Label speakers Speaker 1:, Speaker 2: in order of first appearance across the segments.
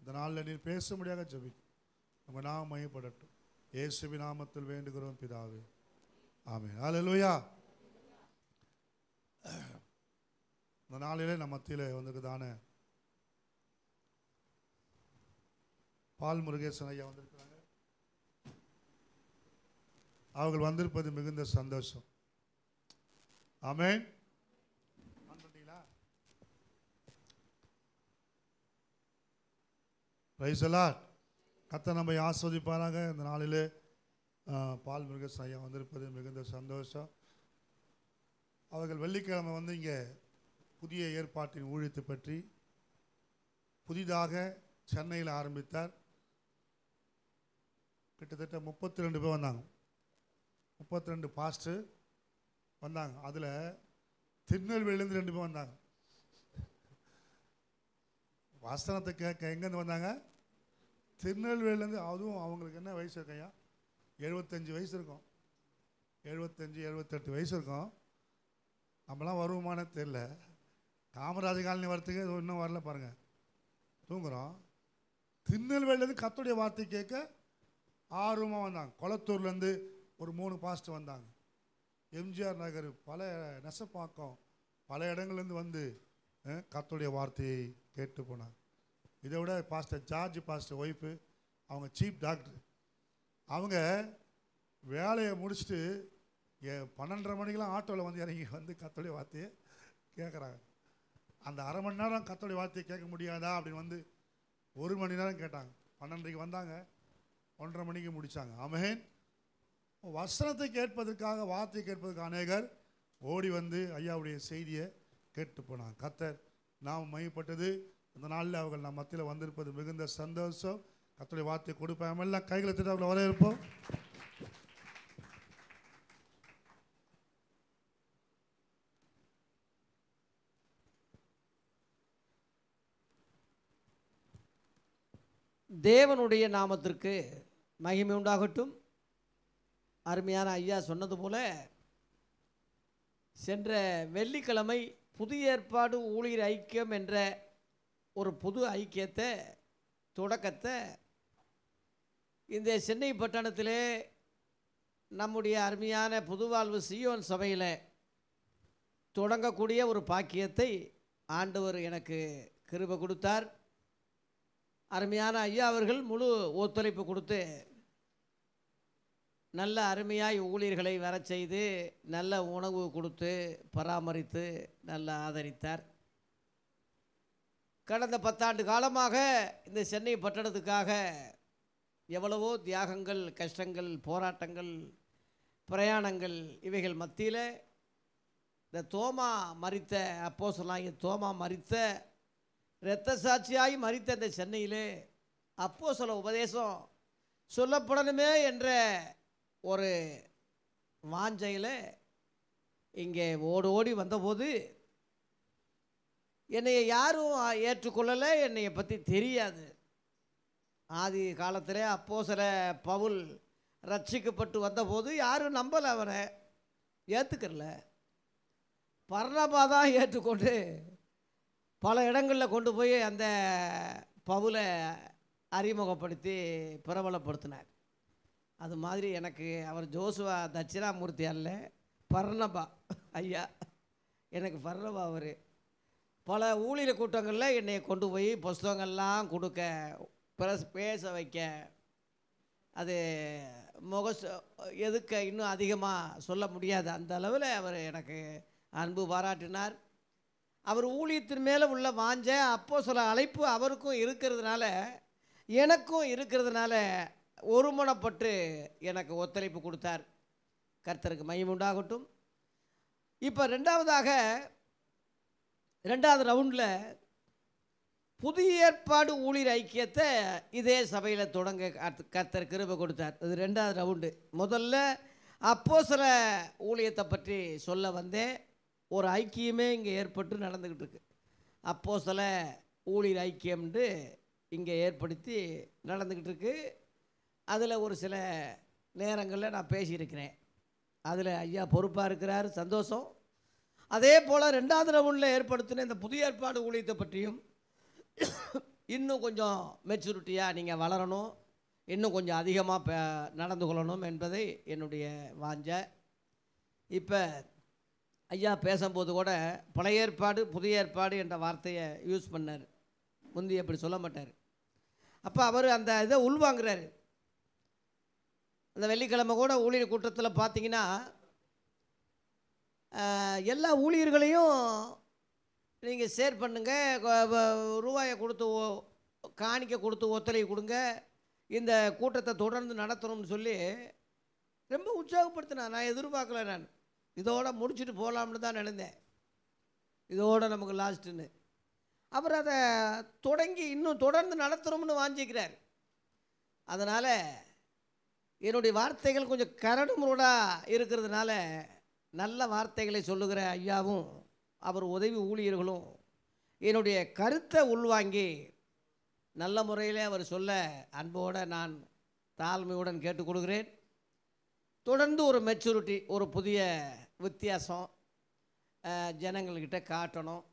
Speaker 1: இந்த நாளில் நீர் பேசும்படியாக ஜெபிக்கும். உங்கள் நாமம் மையப்படட்டும். இயேசுவின் நாமத்தில் வேண்டுகிறோம் பிதாவே, ஆமென். ஹல்லேலூயா. இந்த நாளிலே நம்ம மத்தியில் வந்திருக்குதான பால் முருகேசன் ஐயா வந்திருக்கிறாங்க. அவர்கள் வந்திருப்பது மிகுந்த சந்தோஷம். ஆமென். Praise the lord. கர்த்தர் நம்மை ஆசீர்வதிப்பாராக. இந்த நாளிலே பால் முருகேசன் ஐயா வந்திருப்பது மிகுந்த சந்தோஷம். அவர்கள் வெள்ளிக்கிழமை வந்து இங்கே புதிய ஏற்பாட்டின் ஊழியத்தை பற்றி புதிதாக சென்னையில் ஆரம்பித்தார். கிட்டத்தட்ட 32 பேர் வந்தாங்க. 32 பாஸ்டர் வந்தாங்க. அதில் திருநெல்வேலியிலேருந்து 2 பேர் வந்தாங்க. வசனத்தை கேட்க எங்கேருந்து வந்தாங்க? திருநெல்வேலியிலேருந்து. அதுவும் அவங்களுக்கு என்ன வயசு இருக்கையா? 75 வயசு இருக்கும். 75 78 வயசு இருக்கும். நம்மளாம் வருவோமானே தெரியல. காமராஜ் காலனி வரத்துக்கு இன்னும் வரல பாருங்கள், தூங்குகிறோம். திருநெல்வேலியிலேருந்து கர்த்தருடைய வார்த்தை கேட்க ஆர்வமாக வந்தாங்க. கொளத்தூர்லேருந்து ஒரு 3 பாஸ்டர் வந்தாங்க. எம்ஜிஆர் நகர், பல நெசப்பாக்கம், பல இடங்கள்லேருந்து வந்து கர்த்தருடைய வார்த்தையை கேட்டு போனாங்க. இதை விட பாஸ்டர் ஜார்ஜ் பாஸ்டர் ஒய்ஃபு, அவங்க சீஃப் டாக்டர், அவங்க வேலையை முடிச்சுட்டு 12:30 மணிக்கெலாம் ஆட்டோவில் வந்து இறங்கி வந்து கர்த்தருடைய வார்த்தையை கேட்குறாங்க. அந்த அரை மணி நேரம் கர்த்தருடைய வார்த்தையை கேட்க முடியாதா அப்படின்னு வந்து 1 மணி நேரம் கேட்டாங்க. 12:30 வந்தாங்க, 1:30 மணிக்கு முடித்தாங்க. ஆமென். வசனத்தை கேட்பதற்காக, வார்த்தையை கேட்பதற்கு அநேகர் ஓடி வந்து ஐயாவுடைய செய்தியை கேட்டு போனாங்க. கர்த்தர் நாம் மையப்பட்டது. இந்த நாளில் அவர்கள் நம் மத்தியில் வந்திருப்பது மிகுந்த சந்தோஷம். கர்த்தருடைய வார்த்தையை கொடுப்போம். எல்லாம் கைகளை தட்டி அவர்களை வரவேற்போம்.
Speaker 2: தேவனுடைய நாமத்திற்கு மகிமை உண்டாகட்டும். அருமையான ஐயா சொன்னது போல, சென்ற வெள்ளிக்கிழமை புதிய ஏற்பாடு ஊழியர் ஐக்கியம் என்ற ஒரு புது ஐக்கியத்தை, தொடக்கத்தை இந்த சென்னை பட்டணத்திலே நம்முடைய அருமையான புதுவாழ்வு சியோன் சபையில் தொடங்கக்கூடிய ஒரு பாக்கியத்தை ஆண்டவர் எனக்கு கிருபை கொடுத்தார். அருமையான ஐயா அவர்கள் முழு ஒத்துழைப்பு கொடுத்து நல்ல அருமையாய் ஊழியர்களை வர செய்து நல்ல உணவு கொடுத்து பராமரித்து நல்ல ஆதரித்தார். கடந்த 10 ஆண்டு காலமாக இந்த சென்னை பட்டணத்துக்காக எவ்வளவோ தியாகங்கள், கஷ்டங்கள், போராட்டங்கள், பிரயாணங்கள், இவைகள் மத்தியில் இந்த தோமா மரித்த, அப்போஸ்தலனாகிய தோமா மரித்த, இரத்த சாட்சியாகி மரித்த இந்த சென்னையிலே அப்போஸ்தல உபதேசம் சொல்லப்படணுமே என்ற ஒரு வாஞ்சையில் இங்கே ஓடி வந்தபோது என்னை யாரும் ஏற்றுக்கொள்ளலை. என்னைய பற்றி தெரியாது. ஆதி காலத்தில் அப்போஸ்தல பவுல் ரட்சிக்கப்பட்டு வந்தபோது யாரும் நம்பலை, அவரை ஏற்றுக்கல. பர்னபா தான் ஏற்றுக்கொண்டு பல இடங்களில் கொண்டு போய் அந்த பவுலை அறிமுகப்படுத்தி பிரபலப்படுத்தினார். அது மாதிரி எனக்கு அவர் ஜோசுவா தட்சிணாமூர்த்தி அல்ல, பர்னபா ஐயா. எனக்கு பர்னபா அவர் பல ஊழியர் கூட்டங்களில் என்னை கொண்டு போய் புஸ்தகங்கள்லாம் கொடுக்க, பேச வைக்க, அது எதுக்க இன்னும் அதிகமாக சொல்ல முடியாது. அந்த அளவில் அவர் எனக்கு அன்பு பாராட்டினார். அவர் ஊழியத்தின் மேலே உள்ள வாஞ்ச, அப்போஸ்தல அழைப்பு அவருக்கும் இருக்கிறதுனால எனக்கும் இருக்கிறதுனால ஒருமனப்பட்டு எனக்கு ஒத்துழைப்பு கொடுத்தார். கர்த்தருக்கு மகிமை உண்டாகட்டும். இப்போ ரெண்டாவது ரவுண்டில் புதிய ஏற்பாடு ஊழியர் ஐக்கியத்தை இதே சபையில் தொடங்க கர்த்தர் கிருபை கொடுத்தார். இது 2வது ரவுண்டு. முதல்ல அப்போஸ்தல ஊழியத்தை பற்றி சொல்ல வந்தேன். ஒரு ஐக்கியமே இங்கே ஏற்பட்டு நடந்துக்கிட்டு இருக்கு. அப்போஸ்தல ஊழியர் ஐக்கியம்னு இங்கே ஏற்படுத்தி நடந்துக்கிட்டு இருக்கு. அதில் ஒரு சில நேரங்களில் நான் பேசியிருக்கிறேன். அதில் ஐயா பொறுப்பாக இருக்கிறார், சந்தோஷம். அதே போல் 2வது ரவுண்டில் ஏற்படுத்தின இந்த புதிய ஏற்பாடு ஊழியத்தை பற்றியும் இன்னும் கொஞ்சம் மெச்சூரிட்டியாக நீங்கள் வளரணும், இன்னும் கொஞ்சம் அதிகமாக நடந்து கொள்ளணும் என்பதை என்னுடைய வாஞ்சை. இப்போ ஐயா பேசும்போது கூட பழைய ஏற்பாடு புதிய ஏற்பாடு என்ற வார்த்தையை யூஸ் பண்ணார். முந்தி அப்படி சொல்ல மாட்டார். அப்போ அவர் அந்த இதை உள்வாங்கிறாரு. அந்த வெள்ளிக்கிழமை கூட ஊழியர் கூட்டத்தில் பார்த்தீங்கன்னா எல்லா ஊழியர்களையும் நீங்கள் ஷேர் பண்ணுங்கள், ரூபாயை கொடுத்து காணிக்க கொடுத்து ஒத்துழைப்பு கொடுங்க, இந்த கூட்டத்தை தொடர்ந்து நடத்தணும்னு சொல்லி ரொம்ப உற்சாகப்படுத்தினேன். நான் எதிர்பார்க்கல, நான் இதோட முடிச்சுட்டு போகலாம்னு தான் நினைந்தேன், இதோட நமக்கு லாஸ்ட்டுன்னு. அவர் அதை தொடங்கி இன்னும் தொடர்ந்து நடத்தணும்னு வாஞ்சிக்கிறார். அதனால் என்னுடைய வார்த்தைகள் கொஞ்சம் கரடு முரடாக இருக்கிறதுனால நல்ல வார்த்தைகளை சொல்லுகிற ஐயாவும் அவர் உதவி ஊழியர்களும் என்னுடைய கருத்தை உள்வாங்கி நல்ல முறையில் அவர் சொல்ல அன்போடு நான் தாழ்மையுடன் கேட்டுக்கொள்கிறேன். தொடர்ந்து ஒரு மெச்சூரிட்டி, ஒரு புதிய வித்தியாசம் ஜனங்கள்கிட்ட காட்டணும்.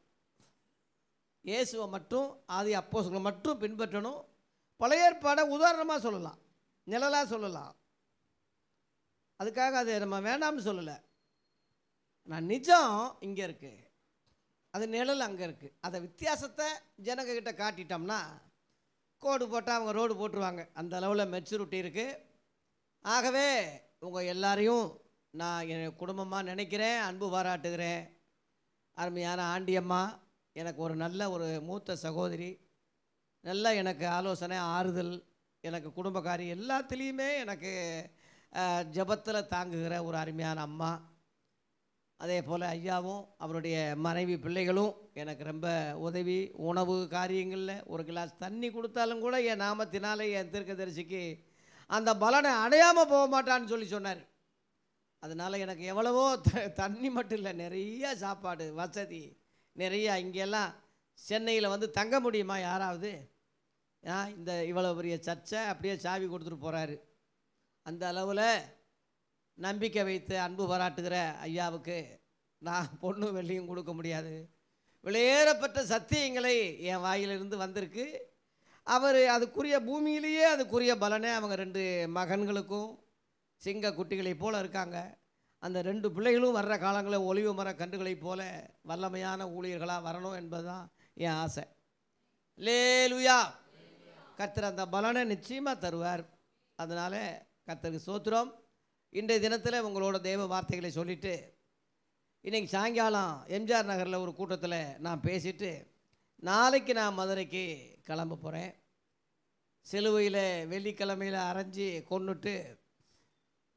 Speaker 2: இயேசுவை மட்டும் ஆதி அப்போஸ்தலரை மட்டும் பின்பற்றணும். பழைய ஏற்பாடை உதாரணமாக சொல்லலாம், நிழலாக சொல்லலாம், அதுக்காக அது நம்ம வேண்டாம்னு சொல்லலை. நான் நிஜம் இங்கே இருக்குது, அது நிழல் அங்கே இருக்குது. அதை வித்தியாசத்தை ஜனங்கக்கிட்ட காட்டிட்டோம்னா கோடு போட்டால் அவங்க ரோடு போட்டுருவாங்க. அந்த அளவில் மெச்சூரிட்டி இருக்குது. ஆகவே உங்கள் எல்லாரையும் நான் என் குடும்பமாக நினைக்கிறேன், அன்பு பாராட்டுகிறேன். அருமையான ஆண்டியம்மா எனக்கு ஒரு நல்ல ஒரு மூத்த சகோதரி, நல்ல எனக்கு ஆலோசனை ஆறுதல், எனக்கு குடும்பக்காரி, எல்லாத்துலேயுமே எனக்கு ஜபத்தில் தாங்குகிற ஒரு அருமையான அம்மா. அதே போல் ஐயாவும் அவருடைய மனைவி பிள்ளைகளும் எனக்கு ரொம்ப உதவி. உணவு காரியங்களில் ஒரு கிளாஸ் தண்ணி கொடுத்தாலும் கூட என் நாமத்தினாலே என் தீர்க்கதரிசிக்கு அந்த பலனை அடையாமல் போக மாட்டான்னு சொல்லி சொன்னார். அதனால் எனக்கு எவ்வளவோ தண்ணி மட்டும் இல்லை, நிறைய சாப்பாடு வசதி நிறையா. இங்கெல்லாம் சென்னையில் வந்து தங்க முடியுமா யாராவது? இந்த இவ்வளோ பெரிய சர்ச்சை அப்படியே சாவி கொடுத்துட்டு போகிறாரு. அந்த அளவில் நம்பிக்கை வைத்து அன்பு பாராட்டுகிற ஐயாவுக்கு நான் பொண்ணு வெள்ளியும் கொடுக்க முடியாது. வெளியேறப்பட்ட சத்தியங்களை என் வாயிலிருந்து வந்திருக்கு. அவர் அதுக்குரிய பூமியிலேயே அதுக்குரிய பலனை அவங்க 2 மகன்களுக்கும் சிங்க குட்டிகளைப் போல் இருக்காங்க. அந்த 2 பிள்ளைகளும் வர்ற காலங்களில் ஒலிவு மர கன்றுகளைப் போல வல்லமையான ஊழியர்களாக வரணும் என்பது தான் என் ஆசை. லேலுயா. கர்த்தர் அந்த பலனை நிச்சயமாக தருவார். அதனால் கர்த்தருக்கு ஸ்தோத்திரம். இன்றைய தினத்தில் உங்களோட தெய்வ வார்த்தைகளை சொல்லிவிட்டு இன்றைக்கி சாயங்காலம் எம்ஜிஆர் நகரில் ஒரு கூட்டத்தில் நான் பேசிவிட்டு நாளைக்கு நான் மதுரைக்கு கிளம்ப போகிறேன். சிலுவையில் வெள்ளிக்கிழமையில் அரைஞ்சி கொண்டுட்டு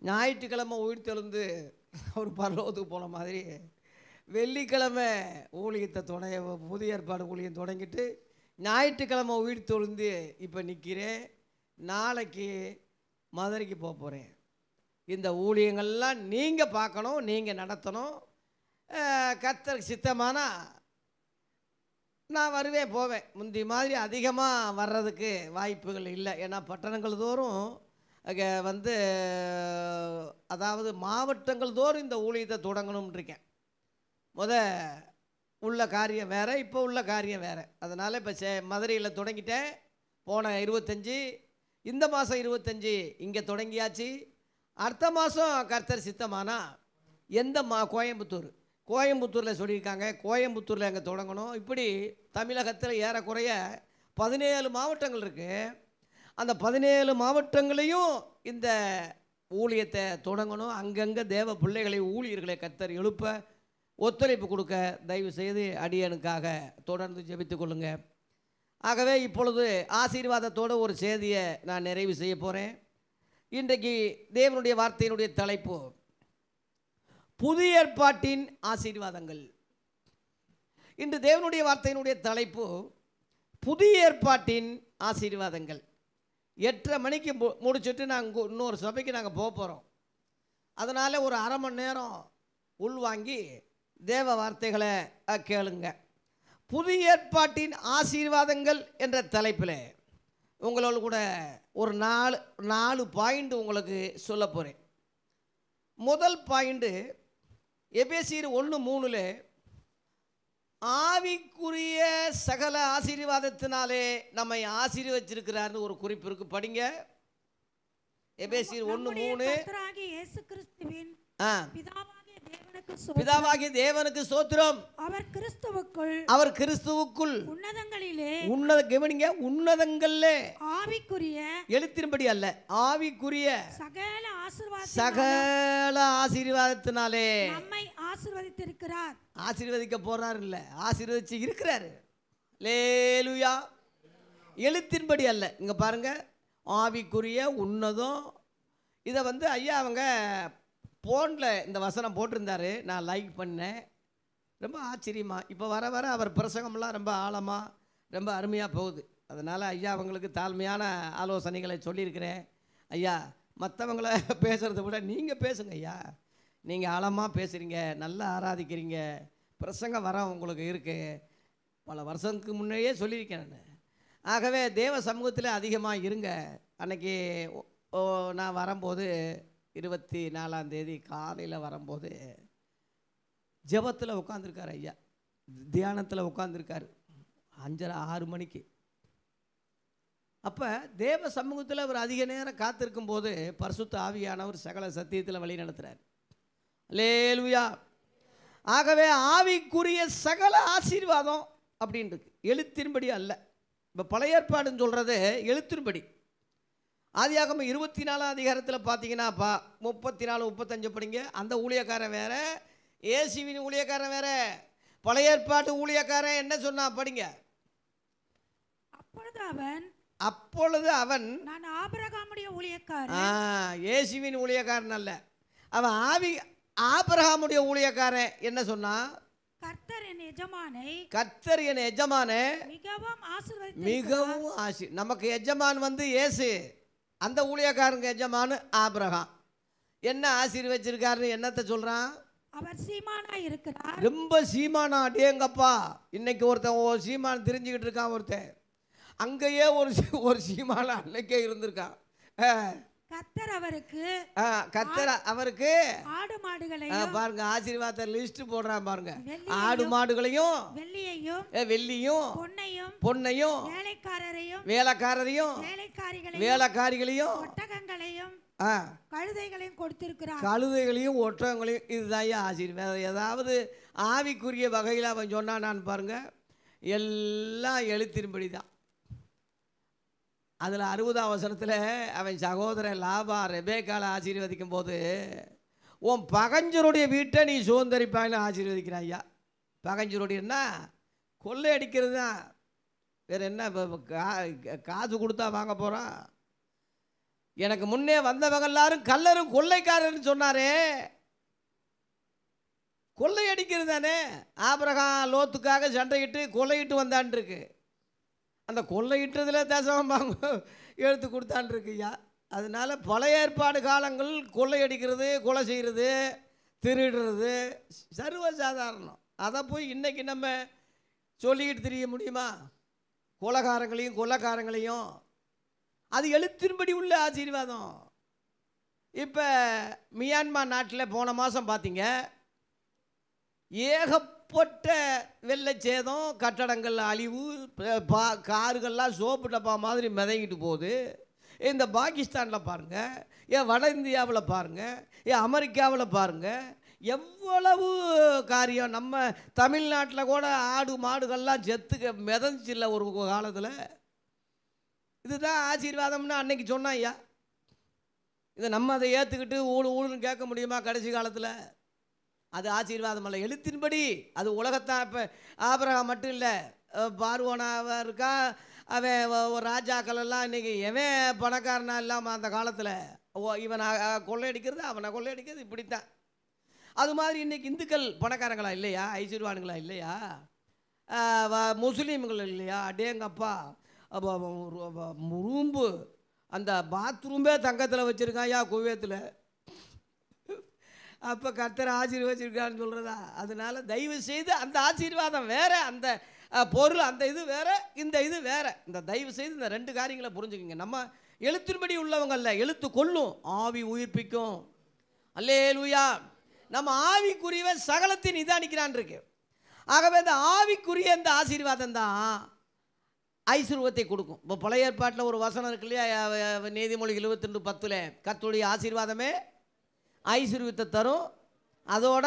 Speaker 2: ஞாயிற்றுக்கிழமை உயிர் தெழுந்து ஒரு பரலோகத்துக்கு போன மாதிரி வெள்ளிக்கிழமை ஊழியத்தை புதிய ஏற்பாடு ஊழியம் தொடங்கிட்டு ஞாயிற்றுக்கிழமை உயிர் தெழுந்து இப்போ நிற்கிறேன். நாளைக்கு மதுரைக்கு போக போகிறேன். இந்த ஊழியங்கள்லாம் நீங்கள் பார்க்கணும், நீங்கள் நடத்தணும். கர்த்தருக்கு சித்தமானா நான் வருவேன் போவேன். முந்தி மாதிரி அதிகமாக வர்றதுக்கு வாய்ப்புகள் இல்லை. ஏன்னா பட்டணங்கள் தோறும் வந்து அதாவது மாவட்டங்கள் தோறும் இந்த ஊழியத்தை தொடங்கணும்னு இருக்கேன். உள்ள காரியம் வேறு, இப்போ உள்ள காரியம் வேறு. அதனால் இப்போ மதுரையில் தொடங்கிட்டேன். போன 25, இந்த மாதம் 25 இங்கே தொடங்கியாச்சு. அடுத்த மாதம் கர்த்தர் சித்தமானா கோயம்புத்தூரில் சொல்லியிருக்காங்க, கோயம்புத்தூரில் அங்கே தொடங்கணும். இப்படி தமிழகத்தில் ஏறக்குறைய 17 மாவட்டங்கள் இருக்குது. அந்த 17 மாவட்டங்களையும் இந்த ஊழியத்தை தொடங்கணும். அங்கங்கே தேவ பிள்ளைகளை ஊழியர்களை கர்த்தர் எழுப்ப ஒத்துழைப்பு கொடுக்க தயவு செய்து அடியனுக்காக தொடர்ந்து ஜெபித்து கொள்ளுங்க. ஆகவே இப்பொழுது ஆசீர்வாதத்தோடு ஒரு செய்தியை நான் நிறைவு செய்ய போகிறேன். இன்றைக்கு தேவனுடைய வார்த்தையினுடைய தலைப்பு புதிய ஏற்பாட்டின் ஆசீர்வாதங்கள். இன்று தேவனுடைய வார்த்தையினுடைய தலைப்பு புதிய ஏற்பாட்டின் ஆசீர்வாதங்கள். 8:30 மணிக்கு முடிச்சுட்டு நாங்கள் இன்னொரு சபைக்கு நாங்கள் போக போகிறோம். அதனால் ஒரு அரை மணி நேரம் உள்வாங்கி தேவ வார்த்தைகளை கேளுங்க. புதிய ஏற்பாட்டின் ஆசீர்வாதங்கள் என்ற தலைப்பில் உங்களோட கூட ஒரு 4 பாயிண்ட் உங்களுக்கு சொல்ல போகிறேன். முதல் பாயிண்ட்டு எபேசியர் 1:3 ஆவிக்குரிய சகல ஆசீர்வாதத்தினாலே நம்மை ஆசீர்வதிச்சிருக்கிறார்னு ஒரு குறிப்பு இருக்கு. படிங்க. எபேசியர் 1:3.
Speaker 3: கர்த்தராகிய இயேசு கிறிஸ்துவின்
Speaker 2: பிதாவாகிய தேவனுக்கு ஸ்தோத்திரம்.
Speaker 3: அவர் கிறிஸ்துவுக்குள்
Speaker 2: கவனிங்க, உன்னதங்களிலே
Speaker 3: ஆவிக்குரிய,
Speaker 2: எழுத்தின்படி அல்ல, ஆவிக்குரிய சகல ஆசீர்வாதத்தினாலே
Speaker 3: நம்மை ஆசீர்வதித்திருக்கிறார்.
Speaker 2: ஆசீர்வதிக்க போறார் இல்ல, ஆசீர்வதிச்சு இருக்கிறாரு. அல்லேலூயா. எழுத்தின்படி அல்ல. இங்க பாருங்க, ஆவிக்குரிய உன்னதம். இதை ஐயா அவங்க ஃபோனில் இந்த வசனம் போட்டிருந்தாரு. நான் லைக் பண்ணேன். ரொம்ப ஆச்சரியமாக இப்போ வர வர அவர் பிரசங்கம்லாம் ரொம்ப ஆழமாக ரொம்ப அருமையாக போகுது. அதனால் ஐயா அவங்களுக்கு தாழ்மையான ஆலோசனைகளை சொல்லியிருக்கிறேன். ஐயா மற்றவங்கள பேசுகிறத விட நீங்கள் பேசுங்க ஐயா. நீங்கள் ஆழமாக பேசுகிறீங்க, நல்லா ஆராதிக்கிறீங்க, பிரசங்கம் வர உங்களுக்கு இருக்குது. பல வருஷத்துக்கு முன்னேயே சொல்லியிருக்கேன் நான். ஆகவே தேவ சமூகத்தில் அதிகமாக இருங்க. அன்றைக்கி நான் வரும்போது 24ஆம் தேதி காலையில் வரும்போது ஜெபத்தில் உட்காந்துருக்கார் ஐயா. தியானத்தில் உட்காந்துருக்காரு 5:30-6 மணிக்கு. அப்போ தேவ சமூகத்தில் அவர் அதிக நேரம் காத்திருக்கும் போது பரிசுத்த ஆவியானவர் சகல சத்தியத்தில் வழி நடத்துகிறார். அல்லேலூயா. ஆகவே ஆவிக்குரிய சகல ஆசீர்வாதம் அப்படின்னு இருக்கு, எழுத்தின்படி அல்ல. இப்போ பழைய ஏற்பாடுன்னு சொல்கிறது எழுத்தின்படி. ஆதியாகமம் 24ஆம் அதிகாரத்தில் பார்த்தீங்கன்னா 34-35 படிங்க. அந்த ஊழியக்காரன் வேற, இயேசுவின் ஊழியக்காரன் வேற. பழைய ஏற்பாட்டு ஊழியக்காரன் என்ன சொன்னா படிங்க. அப்பொழுது அவன்
Speaker 3: நான் ஆபிரகாமுடைய ஊழியக்காரன்.
Speaker 2: இயேசுவின் ஊழியக்காரன் அல்ல, அவன் ஆபிரகாமுடைய ஊழியக்காரன். என்ன சொன்னா?
Speaker 3: கர்த்தர்
Speaker 2: என் எஜமானை
Speaker 3: மிகவும்
Speaker 2: நமக்கு எஜமான் இயேசு, அந்த ஊழியக்காரங்க எஜமானு ஆபிரகாம். என்ன ஆசீர்வச்சிருக்காருன்னு என்னத்தை சொல்றான்?
Speaker 3: அவர் சீமானா இருக்கிறார்.
Speaker 2: ரொம்ப சீமானா. அடேங்கப்பா, இன்னைக்கு ஒருத்தன் சீமான் தெரிஞ்சுக்கிட்டு இருக்கான். ஒருத்தன் அங்கேயே ஒரு சீமானா அன்னைக்கே இருந்திருக்கான்.
Speaker 3: கர்த்தர் அவருக்கு
Speaker 2: ஆடு மாடுகளையும் பாருங்க, ஆசீர்வாத லிஸ்ட் போடுறான் பாருங்க. ஆடு மாடுகளையும் வெள்ளியும் பொன்னையும் வேலைக்காரரையும் வேலைக்காரிகளையும்
Speaker 3: கழுதைகளையும் கொடுத்திருக்கிறார்.
Speaker 2: கழுதைகளையும் ஒட்டகங்களையும். இதுதான் ஆசீர்வாதம். ஏதாவது ஆவிக்குரிய வகையில் அவன் சொன்னான்னு பாருங்க, எல்லாம் எழுத்தின்படி தான். அதில் 60ஆம் வசனத்தில் அவன் சகோதரன் லாபா ரெபேக்கால ஆசீர்வதிக்கும் போது, உன் பகஞ்சருடைய வீட்டை நீ சுதந்திரிப்பான்னு ஆசீர்வதிக்கிறான் ஐயா. பகஞ்சருடையன்னா கொள்ளை அடிக்கிறது தான், வேறு என்ன? காசு கொடுத்தா வாங்க போகிறான். எனக்கு முன்னே வந்தவங்க எல்லாரும் கல்லரும் கொள்ளைக்காரன்னு சொன்னாரே, கொள்ளை அடிக்கிறது தானே. ஆபிரகாம் லோத்துக்காக சண்டையிட்டு கொள்ளையிட்டு வந்தான் இருக்கு. அந்த கொள்ளையிட்டதில் தசமபாகம் எடுத்து கொடுத்தான் இருக்குய்யா. அதனால் பழைய ஏற்பாடு காலங்கள் கொள்ளையடிக்கிறது, கொலை செய்கிறது, திருடுறது சர்வசாதாரணம். அதை போய் இன்றைக்கி நம்ம சொல்லிக்கிட்டு தெரிய முடியுமா? கொலைக்காரங்களையும் அது எழுத்தின்படி உள்ள ஆசீர்வாதம். இப்போ மியான்மர் நாட்டில் போன மாதம் பார்த்தீங்க, ஏகப்பட்ட வெள்ளச்சேதம், கட்டடங்கள் அழிவு, காருகள்லாம் சோப்பு டப்பா மாதிரி மிதங்கிட்டு போகுது. இந்த பாகிஸ்தானில் பாருங்கள், ஏன் வட இந்தியாவில் பாருங்கள், ஏன் அமெரிக்காவில் பாருங்கள், எவ்வளவு காரியம். நம்ம தமிழ்நாட்டில் கூட ஆடு மாடுகள்லாம் செத்துக்க மிதந்துச்சில்ல ஒரு காலத்தில். இதுதான் ஆசீர்வாதம்னு அன்னைக்கு சொன்னான் ஐயா. இதை நம்ம அதை ஏற்றுக்கிட்டு ஊழுன்னு கேட்க முடியுமா கடைசி காலத்தில்? அது ஆசீர்வாதம் அல்ல, எழுத்தின்படி. அது உலகத்தான். இப்போ ஆபிரகாம் மட்டும் இல்லை, பார்வோனாக இருக்கா, அவன் ஒரு ராஜாக்கள் எல்லாம் இன்றைக்கி எவன் பணக்காரனா இல்லாமல் அந்த காலத்தில் இவனை கொள்ளையடிக்கிறது, அவனை கொள்ளையடிக்கிறது, இப்படித்தான். அது மாதிரி இன்றைக்கி இந்துக்கள் பணக்காரங்களா இல்லையா? ஐஸ்வர்வானுங்களா இல்லையா? முஸ்லீம்கள் இல்லையா? அடேங்கப்பா, ரூம்பு அந்த பாத்ரூம்பே தங்கத்தில் வச்சுருக்கான் யா குவைத்தில். அப்போ கர்த்தர் ஆசீர்வதிச்சிருக்கான்னு சொல்கிறதா? அதனால் தயவு செய்து அந்த ஆசீர்வாதம் வேறு, அந்த பொருள் அந்த இது வேறு, இந்த இது வேறு. இந்த தயவு செய்து இந்த 2 காரியங்களை புரிஞ்சுக்கிங்க. நம்ம எழுத்தின்படி உள்ளவங்க அல்ல, எழுத்து கொல்லும், ஆவி ஆகவே இந்த ஆவிக்குரிய இந்த ஆசீர்வாதம் தான் ஐஸ்வர்யத்தை கொடுக்கும். இப்போ பழைய ஏற்பாட்டில் ஒரு வசனம் இருக்கு இல்லையா, நீதிமொழிகள் 22:10 கர்த்தருடைய ஆசீர்வாதமே ஐஸ்வர்யத்தை தரும், அதோட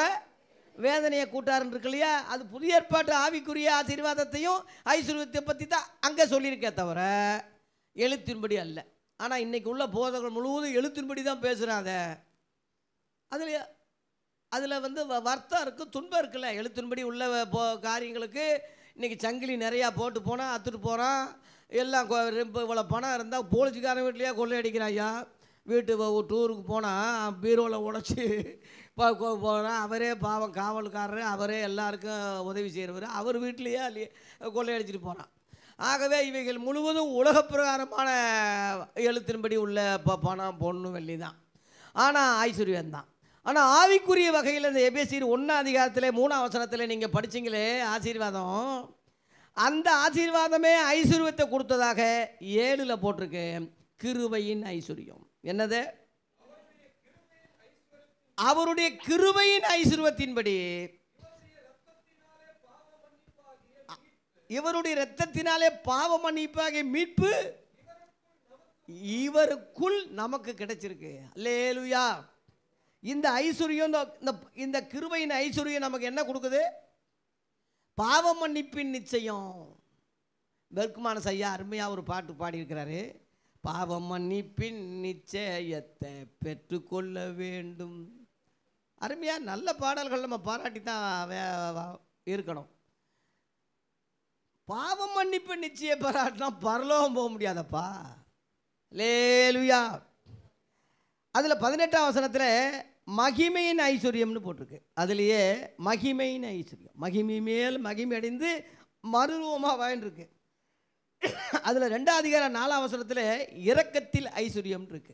Speaker 2: வேதனையை கூட்டாருன்னு இருக்கு இல்லையா. அது புதிய ஏற்பாட்டு ஆவிக்குரிய ஆசீர்வாதத்தையும் ஐஸ்வர்யத்தை பற்றி தான் அங்கே சொல்லியிருக்கே தவிர எழுத்தின்படி அல்ல. ஆனால் இன்றைக்கி உள்ள போதகர்கள் முழுவதும் எழுத்தின்படி தான் பேசுகிறாங்க. அதில் வந்து வருத்தம் இருக்குது, துன்பம் இருக்குல்ல. எழுத்தின்படி உள்ள காரியங்களுக்கு இன்றைக்கி சங்கிலி நிறையா போட்டு போனால் அத்துட்டு போகிறான். எல்லாம் ரொம்ப இவ்வளோ பணம் இருந்தால் போலீஸ்காரன் வீட்லேயே கொள்ளையடிக்கிறான். ஐயா வீட்டு டூருக்கு போனால் பீரோவில் உடச்சி போனால் அவரே பாவம் காவல்காரர், அவரே எல்லாருக்கும் உதவி செய்கிறவர், அவர் வீட்லேயே கொள்ளையடிச்சிட்டு போகிறான். ஆகவே இவைகள் முழுவதும் உலக பிரகாரமான எழுத்தின்படி உள்ள பணம் பொண்ணு வெள்ளி தான், ஆனால் ஐஸ்வர்யம் தான். ஆனால் ஆவிக்குரிய வகையில் இந்த எபேசியர் 1:3 நீங்கள் படிச்சிங்களே ஆசீர்வாதம், அந்த ஆசீர்வாதமே ஐஸ்வர்யத்தை கொடுத்ததாக 7 போட்டிருக்கு. கிருபையின் ஐஸ்வர்யம் என்னது? அவருடைய கிருபையின் ஐஸ்வர்யத்தின்படி இவருடைய இரத்தத்தினாலே பாவ மன்னிப்பாகிய மீட்பு இவருக்குள் நமக்கு கிடைச்சிருக்கு. அல்லேலூயா. இந்த ஐஸ்வர்யம், இந்த கிருபையின் ஐஸ்வர்யம் நமக்கு என்ன கொடுக்குது? பாவ மன்னிப்பின் நிச்சயம். பெர்க்மானஸ் ஐயா அருமையாக ஒரு பாட்டு பாடியிருக்கிறாரு. பாவ மன்னிப்பின் நிச்சயத்தை பெற்றுக்கொள்ள வேண்டும். அருமையாக நல்ல பாடல்கள் நம்ம பாராட்டி தான் இருக்கணும். பாவ மன்னிப்பு நிச்சயம் பாராட்டினா பரலோகம் போக முடியாதப்பா. லேலுயா. அதில் 18 மகிமையின் ஐஸ்வர்யம்னு போட்டிருக்கு. அதுலேயே மகிமையின் ஐஸ்வர்யம், மகிமை மேல் மகிமை அடைந்து மறுரூபமாக வாழ்ந்துருக்கு. அதில் 2:4 இரக்கத்தில் ஐஸ்வர்யம் இருக்கு.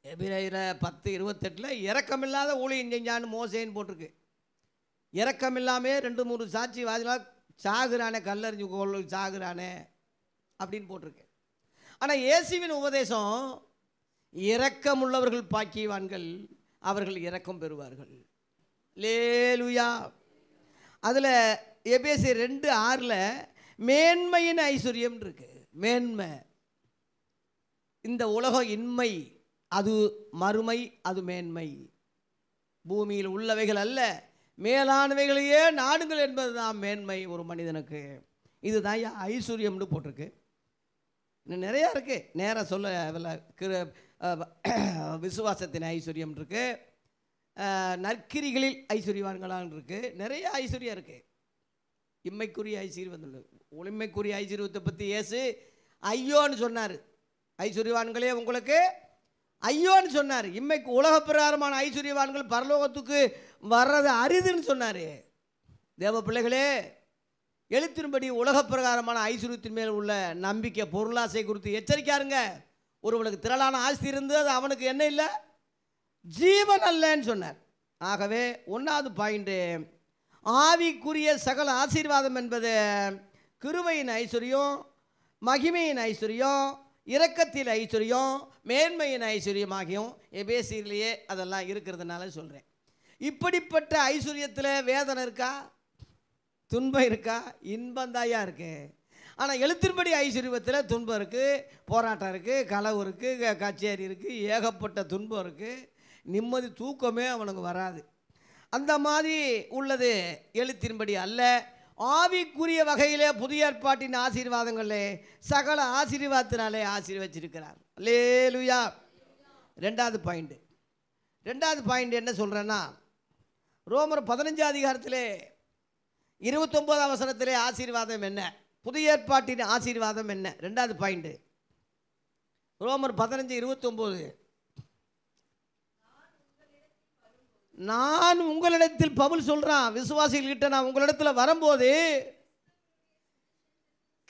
Speaker 2: எபிரேயர் 10:28 இரக்கமில்லாத ஊழியம் செஞ்சான்னு மோசேன்னு போட்டிருக்கு. இரக்கமில்லாமே 2-3 சாட்சி வாதிலா சாகுறானே, கல்லறிஞ்சு கொள்ள சாகுறானே அப்படின்னு போட்டிருக்கு. ஆனால் இயேசுவின் உபதேசம் இரக்கமுள்ளவர்கள் பாக்கியவான்கள், அவர்கள் இரக்கம் பெறுவார்கள். லேலுயா. அதில் எபேசியர் 2:6 மேன்மையின் ஐஸ்வர்யம் இருக்கு. மேன்மை, இந்த உலகம் இன்மை, அது மறுமை, அது மேன்மை. பூமியில் உள்ளவைகள் அல்ல, மேலானவைகளையே நாடுங்கள் என்பது தான் மேன்மை ஒரு மனிதனுக்கு. இதுதான் ஐஸ்வர்யம்னு போட்டிருக்கு. இன்னும் நிறையா இருக்குது, நேராக சொல்ல விசுவாசத்தின் ஐஸ்வர்யம் இருக்குது, நற்கிரிகளில் ஐஸ்வர்யவான்களான் இருக்குது, நிறைய ஐஸ்வர்யம் இருக்குது. இம்மைக்குரிய ஐஸ்வர்யம், ஒளிமைக்குரிய ஐஸ்வர்யத்தை பற்றி இயேசு ஐயோன்னு சொன்னார். ஐஸ்வர்யவான்களே உங்களுக்கு ஐயோன்னு சொன்னார். இம்மைக்கு உலக பிரகாரமான ஐஸ்வர்யவான்கள் பரலோகத்துக்கு வர்றது அரிதுன்னு சொன்னார். தேவ பிள்ளைகளே, எழுத்தின்படி உலக பிரகாரமான ஐஸ்வர்யத்தின் மேல் உள்ள நம்பிக்கை, பொருளாசை குறித்து எச்சரிக்காருங்க. ஒருவனுக்கு திரளான ஆஸ்தி இருந்து அது அவனுக்கு என்ன இல்லை? ஜீவன் அல்லன்னு சொன்னார். ஆகவே 1வது பாயிண்ட்டு, ஆவிக்குரிய சகல ஆசீர்வாதம் என்பது கிருபையின் ஐஸ்வர்யம், மகிமையின் ஐஸ்வர்யம், இரக்கத்தில் ஐஸ்வர்யம், மேன்மையின் ஐஸ்வர்யமாகியும் எபேசியிலேயே அதெல்லாம் இருக்கிறதுனால சொல்கிறேன். இப்படிப்பட்ட ஐஸ்வர்யத்தில் வேதனை இருக்கா? துன்பம் இருக்கா? இன்பந்தாயா இருக்கு. ஆனால் எழுத்தின்படி ஐஸ்வர்யத்தில் துன்பம் இருக்குது, போராட்டம் இருக்குது, களவு இருக்குது, கச்சேரி இருக்குது, ஏகப்பட்ட துன்பம் இருக்குது. நிம்மதி தூக்கமே அவனுக்கு வராது. அந்த மாதிரி உள்ளது எழுத்தின்படி அல்ல. ஆவிக்குரிய வகையிலே புதிய ஏற்பாட்டின் ஆசீர்வாதங்களே சகல ஆசீர்வாதத்தினாலே ஆசீர்வச்சிருக்கிறார். அல்லேலூயா. 2வது பாயிண்ட் என்ன சொல்கிறேன்னா, ரோமர் 15 29 ஆசீர்வாதம் என்ன, புதிய ஏற்பாட்டின் ஆசீர்வாதம் என்ன? 2வது பாயிண்ட் ரோமர் 15:29. நான் உங்களிடத்தில், பவுல் சொல்றான் விசுவாசிகள்கிட்ட, நான் உங்களிடத்தில் வரும்போது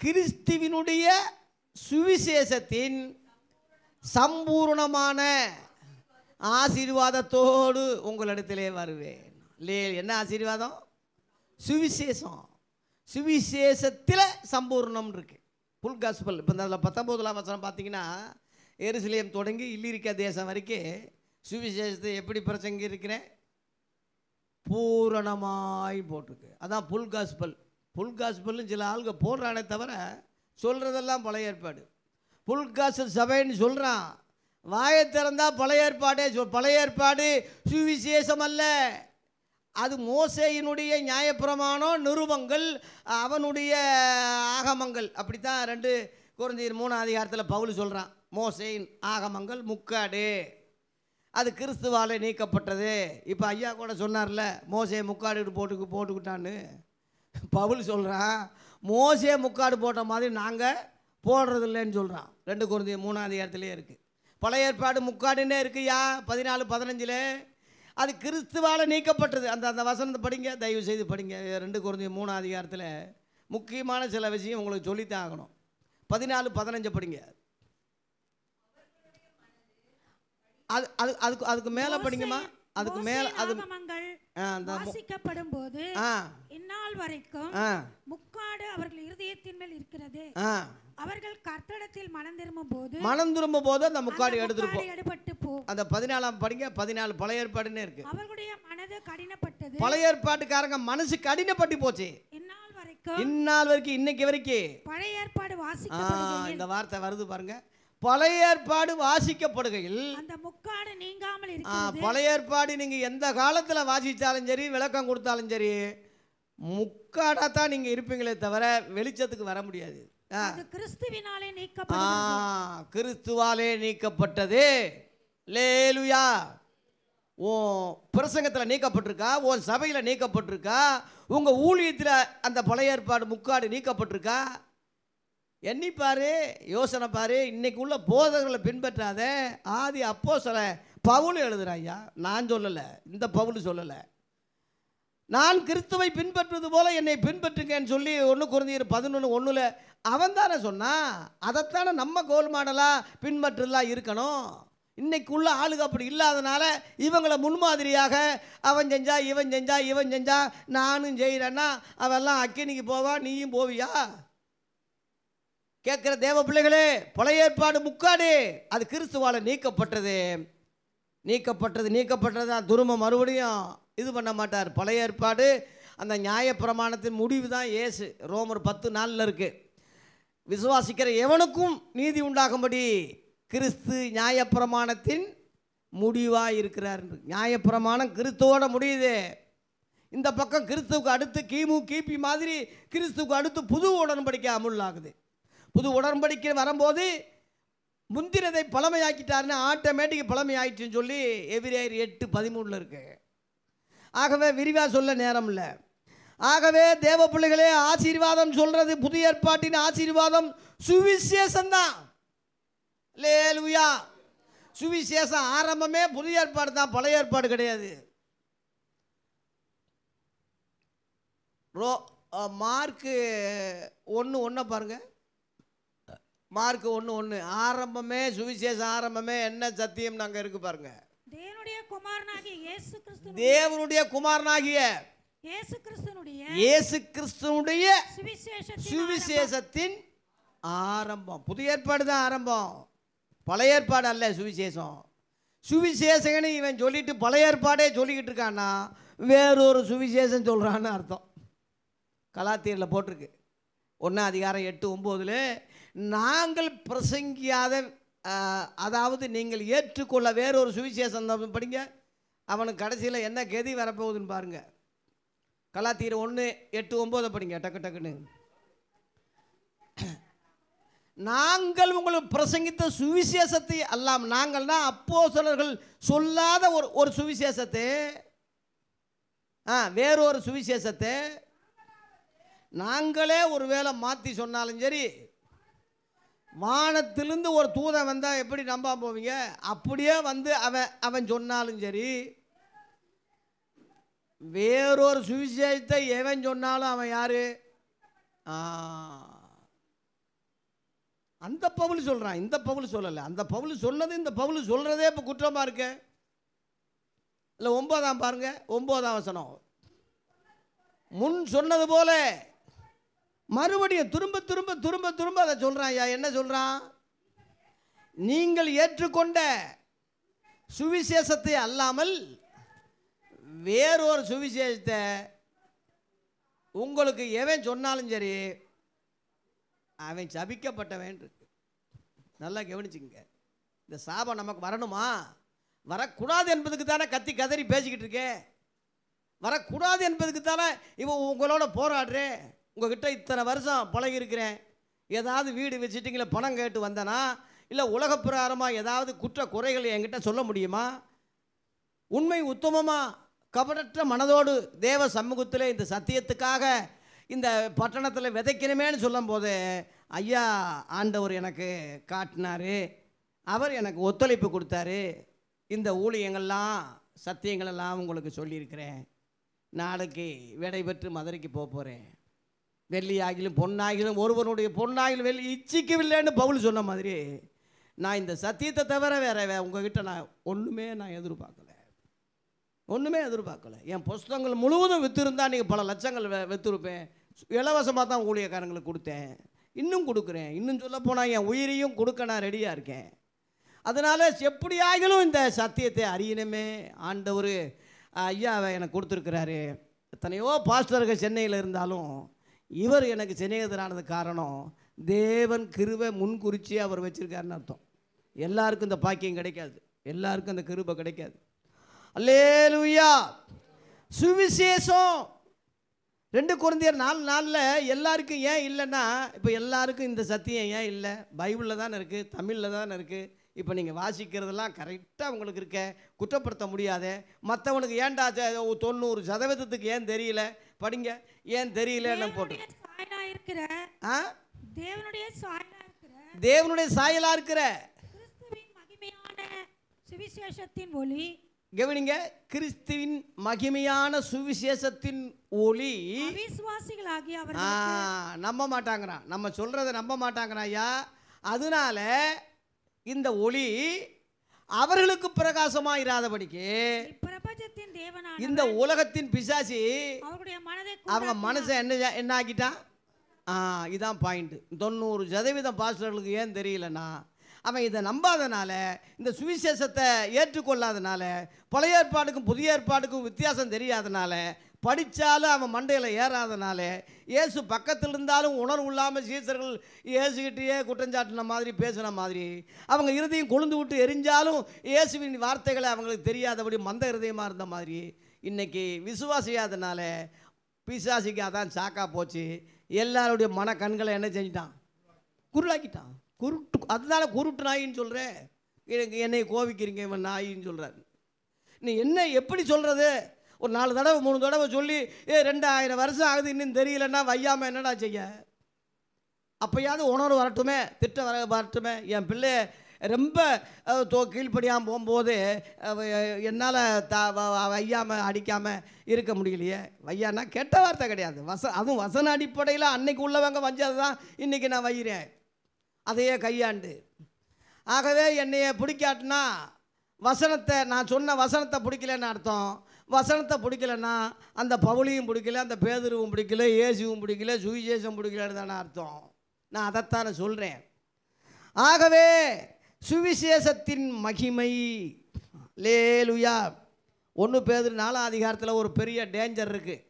Speaker 2: கிறிஸ்துவினுடைய சுவிசேஷத்தின் சம்பூர்ணமான ஆசீர்வாதத்தோடு உங்களிடத்திலே வருவேன். என்ன ஆசீர்வாதம்? சுவிசேஷம். சுவிசேஷத்தில் சம்பூர்ணம் இருக்கு. புல் காஸ்பல். இப்போ இந்த 19 பார்த்தீங்கன்னா, எருசலேம் தொடங்கி இல்லிரிக்கா தேசம் வரைக்கும் சுவிசேஷத்தை எப்படி பிரசங்கி இருக்கிறேன்? பூரணமாய் போட்டிருக்கு. அதான் புல் காஸ்பல். புல் காஸ்பல்னு சில ஆளுங்க போடுறானே தவிர சொல்கிறதெல்லாம் பழைய ஏற்பாடு. புல் காஸ்பல் சபைன்னு சொல்கிறான், வாயை திறந்தா பழைய ஏற்பாடே பழைய ஏற்பாடு சுவிசேஷம் அல்ல. அது மோசேயினுடைய நியாயப்பிரமாணம், நிருபங்கள், அவனுடைய ஆகமங்கள். அப்படித்தான் 2 கொரிந்தியர் 3 அதிகாரத்தில் பவுல் சொல்கிறான். மோசேயின் ஆகமங்கள் முக்காடு, அது கிறிஸ்துவாலே நீக்கப்பட்டது. இப்போ ஐயா கூட சொன்னார்ல, மோசே முக்காடு போட்டுக்கிட்டான்னு. பவுல் சொல்கிறான், மோசே முக்காடு போட்ட மாதிரி நாங்கள் போடுறது இல்லைன்னு சொல்கிறான். 2 கொரிந்தியர் 3 அதிகாரத்திலே இருக்குது. பழைய ஏற்பாடு முக்காடுன்னே இருக்குயா 14-15. அது கிறிஸ்துவால் நீக்கப்பட்டது. அந்த வசனத்தை படிங்க, தயவு செய்து படிங்க. 2 கொரிந்தியர் 3 அதிகாரத்தில் முக்கியமான சில விஷயம் உங்களுக்கு சொல்லித்தான் ஆகணும். 14-15 படிங்க. அது அது அதுக்கு அதுக்கு மேலே படிங்கம்மா. அதுக்கு மேலே அது
Speaker 3: வாசிக்கப்படும் போது இந்நாள் வரைக்கும் முக்காடு அவர்கள் இருதயத்தின் மேல் இருக்கிறது. அவர்கள் கர்த்தரிடத்தில் மனம் திரும்பும் போது அந்த முக்காடு எடுபட்டு போ. அந்த
Speaker 2: 14 படிங்க. 14 பழைய ஏற்பாடுன்னே இருக்கு.
Speaker 3: அவர்களுடைய மனது கடினப்பட்டது.
Speaker 2: பழைய ஏற்பாட்டுக்காரங்க மனசு கடினப்பட்டு போச்சு. இந்நாள் வரைக்கும் இன்னைக்கு வரைக்கும்
Speaker 3: பழைய ஏற்பாடு வாசிக்கப்படுகையில்,
Speaker 2: இந்த வார்த்தை வருது பாருங்க, பழைய ஏற்பாடு வாசிக்கப்படுகையில்
Speaker 3: அந்த முக்காடு நீங்காமல் இருக்கிறது.
Speaker 2: பழைய ஏற்பாடு நீங்க எந்த காலத்துல வாசிச்சாலும் சரி, விளக்கம் கொடுத்தாலும் சரி, முக்காடா தான் நீங்க இருப்பீங்களே தவிர வெளிச்சத்துக்கு வர முடியாது.
Speaker 3: கிறிஸ்துவினாலே நீக்கப்பட்டது.
Speaker 2: கிறிஸ்துவாலே நீக்கப்பட்டது. லேலுயா. உன் பிரசங்கத்தில் நீக்கப்பட்டிருக்கா, உன் சபையில் நீக்கப்பட்டிருக்கா, உங்க ஊழியத்தில் அந்த பழைய ஏற்பாடு முக்காடு நீக்கப்பட்டிருக்கா? எண்ணி பாரு, யோசனை பாரு. இன்னைக்கு உள்ள போதகர்களை பின்பற்றாத. ஆதி அப்போஸ்தலன் பவுல் எழுதுறாய்யா, நான் சொல்லலை, இந்த பவுல் சொல்லலை. நான் கிறிஸ்துவை பின்பற்றுவது போல என்னை பின்பற்றுங்கன்னு சொல்லி 1 கொரிந்தியர் 11:1 அவன் தானே சொன்னான். அதைத்தானே நம்ம கோல் மாடலாக பின்பற்றலாம் இருக்கணும். இன்னைக்கு உள்ள ஆளுக அப்படி இல்லாதனால இவங்களை முன்மாதிரியாக அவன் செஞ்சா இவன் செஞ்சா இவன் செஞ்சா நானும் செய்கிறேன்னா அவெல்லாம் அக்கினிக்கு போவான், நீயும் போவியா? கேட்குற தேவ பிள்ளைகளே, பழைய ஏற்பாடு முக்காடு அது கிறிஸ்துவால் நீக்கப்பட்டது. நீக்கப்பட்டது துரும்ப மறுபடியும் இது பண்ண மாட்டார். பழைய ஏற்பாடு அந்த நியாயப்பிரமாணத்தின் முடிவு தான் இயேசு. ரோமர் 10:4 இருக்கு. விசுவாசிக்கிற எவனுக்கும் நீதி உண்டாகும்படி கிறிஸ்து நியாயப்பிரமாணத்தின் முடிவாக இருக்கிறார். நியாயப்பிரமாணம் கிறிஸ்துவோட முடியுது. இந்த பக்கம் கிறிஸ்துவுக்கு அடுத்து கிபி மாதிரி கிறிஸ்துவுக்கு அடுத்து புது உடன்படிக்கை அமுலாகுது. புது உடன்படிக்கை வரும்போது முந்தினதை பழமையாக்கிட்டாருன்னு ஆட்டோமேட்டிக் பழமையாயிடுச்சுன்னு சொல்லி எபிரேயர் 8:13 இருக்கு. ஆகவே விரிவாக சொல்ல நேரம் இல்லை. ஆகவே தேவ பிள்ளைகளே, ஆசீர்வாதம் சொல்றது புதிய ஏற்பாட்டின் ஆசீர்வாதம் சுவிசேஷம்தான். லேலுயா. சுவிசேஷம் ஆரம்பமே புதிய ஏற்பாடு தான், பழைய ஏற்பாடு கிடையாது. மார்க்கு 1:1 பாருங்க. மார்க் 1:1 ஆரம்பமே சுவிசேஷம், ஆரம்பமே என்ன சத்தியம் நாங்க இருக்கு பாருங்க. தேவனுடைய குமாரனாகிய இயேசு கிறிஸ்துனுடைய சுவிசேஷத்தின் ஆரம்பம். புதிய ஏற்பாடு தான் ஆரம்பம், பழைய ஏற்பாடு அல்ல சுவிசேஷம். சுவிசேஷங்கன்னு இவன் சொல்லிட்டு பழைய ஏற்பாடே சொல்லிக்கிட்டு இருக்கான்னா வேறொரு சுவிசேஷம் சொல்றான்னு அர்த்தம். கலாத்தியரில் போட்டிருக்கு 1:8-9 நாங்கள் பிரசங்கியாத, அதாவது நீங்கள் ஏற்றுக்கொள்ள வேறொரு சுவிசேஷம் படிங்க. அவனுக்கு கடைசியில் என்ன கதி வரப்போகுதுன்னு பாருங்க. கலாத்தியர் 1:8-9 படிங்க டக்குன்னு. நாங்கள் உங்களுக்கு பிரசங்கித்த சுவிசேஷத்தை அல்லாம், நாங்கள்னா அப்போஸ்தலர்கள் சொல்லாத ஒரு சுவிசேஷத்தை, வேறொரு சுவிசேஷத்தை நாங்களே ஒரு வேளை மாற்றி சொன்னாலும் சரி, வானத்திலிருந்து ஒரு தூதன் வந்தால் எப்படி நம்பாம போவீங்க? அப்படியே வந்து அவன் சொன்னாலும் சரி, வேறொரு சுவிசேஷத்தை எவன் சொன்னாலும் அவன் யாரு? அந்த பவுல் சொல்கிறான், இந்த பவுல் சொல்லலை. அந்த பவுல் சொன்னது இந்த பவுல் சொல்கிறதே இப்போ குற்றமாக இருக்கு. இல்லை 9 பாருங்க, 9 வசனம். முன் சொன்னது போல மறுபடியும் திரும்ப திரும்ப திரும்ப திரும்ப அதை சொல்கிறான். ஐயா என்ன சொல்கிறான்? நீங்கள் ஏற்றுக்கொண்ட சுவிசேஷத்தை அல்லாமல் வேறொரு சுவிசேஷத்தை உங்களுக்கு எவன் சொன்னாலும் சரி அவன் சபிக்கப்பட்டவன் இருக்கு. நல்லா கவனிச்சுங்க. இந்த சாபம் நமக்கு வரணுமா? வரக்கூடாது என்பதுக்கு தானே கத்தி கதறி பேசிக்கிட்டு இருக்கேன். வரக்கூடாது என்பதுக்கு தானே இவன் உங்களோட போராடுறேன். உங்ககிட்ட இத்தனை வருஷம் பழகிருக்கிறேன். ஏதாவது வீடு வச்சுட்டிங்களே பணம் கேட்டு வந்தனா, இல்லை உலக பிரகாரமாக ஏதாவது குற்ற குறைகள் என்கிட்ட சொல்ல முடியுமா? உண்மை உத்தமமாக கபடற்ற மனதோடு தேவ சமூகத்தில் இந்த சத்தியத்துக்காக இந்த பட்டணத்தில் விதைக்கணுமேனு சொல்லும் போது ஐயா ஆண்டவர் எனக்கு காட்டினார். அவர் எனக்கு ஒத்துழைப்பு கொடுத்தாரு. இந்த ஊழியங்கள்லாம் சத்தியங்களெல்லாம் உங்களுக்கு சொல்லியிருக்கிறேன். நாளைக்கு விடை பெற்று மதுரைக்கு போக போகிறேன். வெள்ளியாகிலும் பொன்னாகிலும் ஒருவனுடைய பொன்னாகிலும் வெள்ளி இச்சிக்கவில்லைன்னு பவுல் சொன்ன மாதிரி நான் இந்த சத்தியத்தை தவிர வேறு உங்ககிட்ட நான் ஒன்றுமே எதிர்பார்க்கலை. என் புஸ்தகங்கள் முழுவதும் விற்றுருந்தா நீங்கள் பல லட்சங்கள் விற்றுருப்பேன். இலவசமாக தான் ஊழியக்காரங்களுக்கு கொடுத்தேன், இன்னும் கொடுக்குறேன். இன்னும் சொல்ல போனால் என் உயிரையும் கொடுக்க நான் ரெடியாக இருக்கேன். அதனால் எப்படியாகிலும் இந்த சத்தியத்தை அறியணுமே ஆண்டவர் ஐயாவை எனக்கு கொடுத்துருக்கிறாரு. எத்தனையோ பாஸ்டர்கள் சென்னையில் இருந்தாலும் இவர் எனக்கு சிநேகிதரானது காரணம் தேவன் கிருபை முன்குறிச்சி அவர் வச்சிருக்காருன்னு அர்த்தம். எல்லாருக்கும் இந்த பாக்கியம் கிடைக்காது, எல்லாருக்கும் அந்த கிருபை கிடைக்காது. அல்லேலூயா. சுவிசேஷம் 2 கொரிந்தியர் 4:4 எல்லாருக்கும் ஏன் இல்லைன்னா, இப்போ எல்லாருக்கும் இந்த சத்தியம் ஏன் இல்லை? பைபிளில் தானே இருக்குது, தமிழில் தானே இருக்குது. இப்போ நீங்கள் வாசிக்கிறதெல்லாம் கரெக்டாக உங்களுக்கு இருக்க, குற்றப்படுத்த முடியாத. மற்றவனுக்கு ஏன்டா 90% ஏன் தெரியல படிங்க, ஏன் தெரியல போட்டு தேவனுடைய சாயலா இருக்கிற
Speaker 3: கிறிஸ்துவின் மகிமையான சுவிசேஷத்தின் ஒளி.
Speaker 2: கவனிங்க, கிறிஸ்துவின் மகிமையான சுவிசேஷத்தின் ஒளி
Speaker 3: விசுவாசிகளாகிய அவர்கள்
Speaker 2: நம்ப மாட்டாங்கறான். நம்ம சொல்றதை நம்ப மாட்டாங்கறான் ஐயா. அதனால இந்த ஒளி அவர்களுக்கு பிரகாசமா இராதபடிக்கு
Speaker 3: பிரபஞ்சத்தின் தேவனான
Speaker 2: இந்த உலகத்தின் பிசாசி அவங்க மனசை என்ன ஆக்கிட்டான்? இதான் பாயிண்ட். 90% பாஸ்டர்களுக்கு ஏன் தெரியலன்னா, அவன் இதை நம்பாதனால, இந்த சுவிசேஷத்தை ஏற்றுக்கொள்ளாதனால, பழைய ஏற்பாடுக்கும் புதிய ஏற்பாடுக்கும் வித்தியாசம் தெரியாதனால, படித்தாலும் அவன் மண்டையில் ஏறாதனால, இயேசு பக்கத்தில் இருந்தாலும் உணர்வு இல்லாமல் சீசர்கள் இயேசுகிட்டேயே குற்றஞ்சாட்டின மாதிரி பேசின மாதிரி, அவங்க இருதயம் கொழுந்து விட்டு எரிஞ்சாலும் இயேசுவின் வார்த்தைகளை அவங்களுக்கு தெரியாதபடி மந்த இருதயமாக இருந்த மாதிரி, இன்றைக்கி விசுவாசியாதனால பிசாசிக்கு அதான் சாக்கா போச்சு. எல்லாருடைய மன கண்களை என்ன செஞ்சிட்டான்? குருளாக்கிட்டான். குருட்டு. அதனால குருட்டு நாயின்னு சொல்கிறேன். என்னை கோவிக்கிறீங்க இவன் நாயின்னு சொல்கிறார். நீ என்ன எப்படி சொல்கிறது? ஒரு 4 தடவை 3 தடவை சொல்லி 2000 வருஷம் ஆகுது இன்னும் தெரியலன்னா வையாமல் என்னடா செய்ய? அப்போயாவது உணர்வு வரட்டுமே, திட்டம் வரட்டுமே. என் பிள்ளை ரொம்ப கீழ்ப்படியாமல் போகும்போது என்னால் வையாமல் அடிக்காமல் இருக்க முடியலையே. வையானா கெட்ட வார்த்தை கிடையாது, அதுவும் வசன அடிப்படையில் அன்னைக்கு உள்ளவங்க வஞ்சது தான் இன்றைக்கி நான் வைகிறேன். அதையே கையாண்டு. ஆகவே என்னைய பிடிக்காட்டினா வசனத்தை, நான் சொன்ன வசனத்தை பிடிக்கலன்னு அர்த்தம். வசனத்தை பிடிக்கலன்னா அந்த பவுலியும் பிடிக்கல, அந்த பேதுருவும் பிடிக்கல, இயேசுவும் பிடிக்கல, சுவிசேஷம் பிடிக்கலன்னு தானே அர்த்தம். நான் அதைத்தானே சொல்கிறேன். ஆகவே சுவிசேஷத்தின் மகிமை. லேலுயா. 1 பேதுரு 4ஆம் அதிகாரத்தில் ஒரு பெரிய டேஞ்சர் இருக்குது.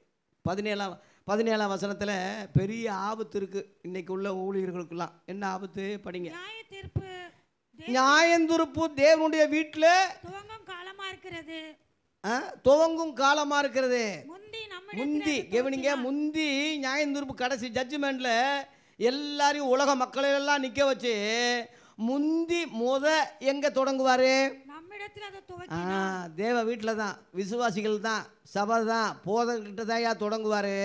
Speaker 2: 17ஆம் வசனத்தில் பெரிய ஆபத்து இருக்குது இன்றைக்கி உள்ள ஊழியர்களுக்கெல்லாம். என்ன ஆபத்து? படிங்க. நியாயந்தீர்ப்பு தேவனுடைய வீட்டில் துவங்கும் காலமாக இருக்கிறது. முந்தி கவனிங்க, முந்தி நியாயந்தீர்ப்பு கடைசி ஜட்ஜ்மெண்ட்டில் எல்லாரையும் உலக மக்களெல்லாம் நிற்க வச்சு முந்தி எங்கே தொடங்குவார்? தேவ வீட்டில் தான், விசுவாசிகள் தான், சபை தான், போதகிட்ட தான் தொடங்குவார்.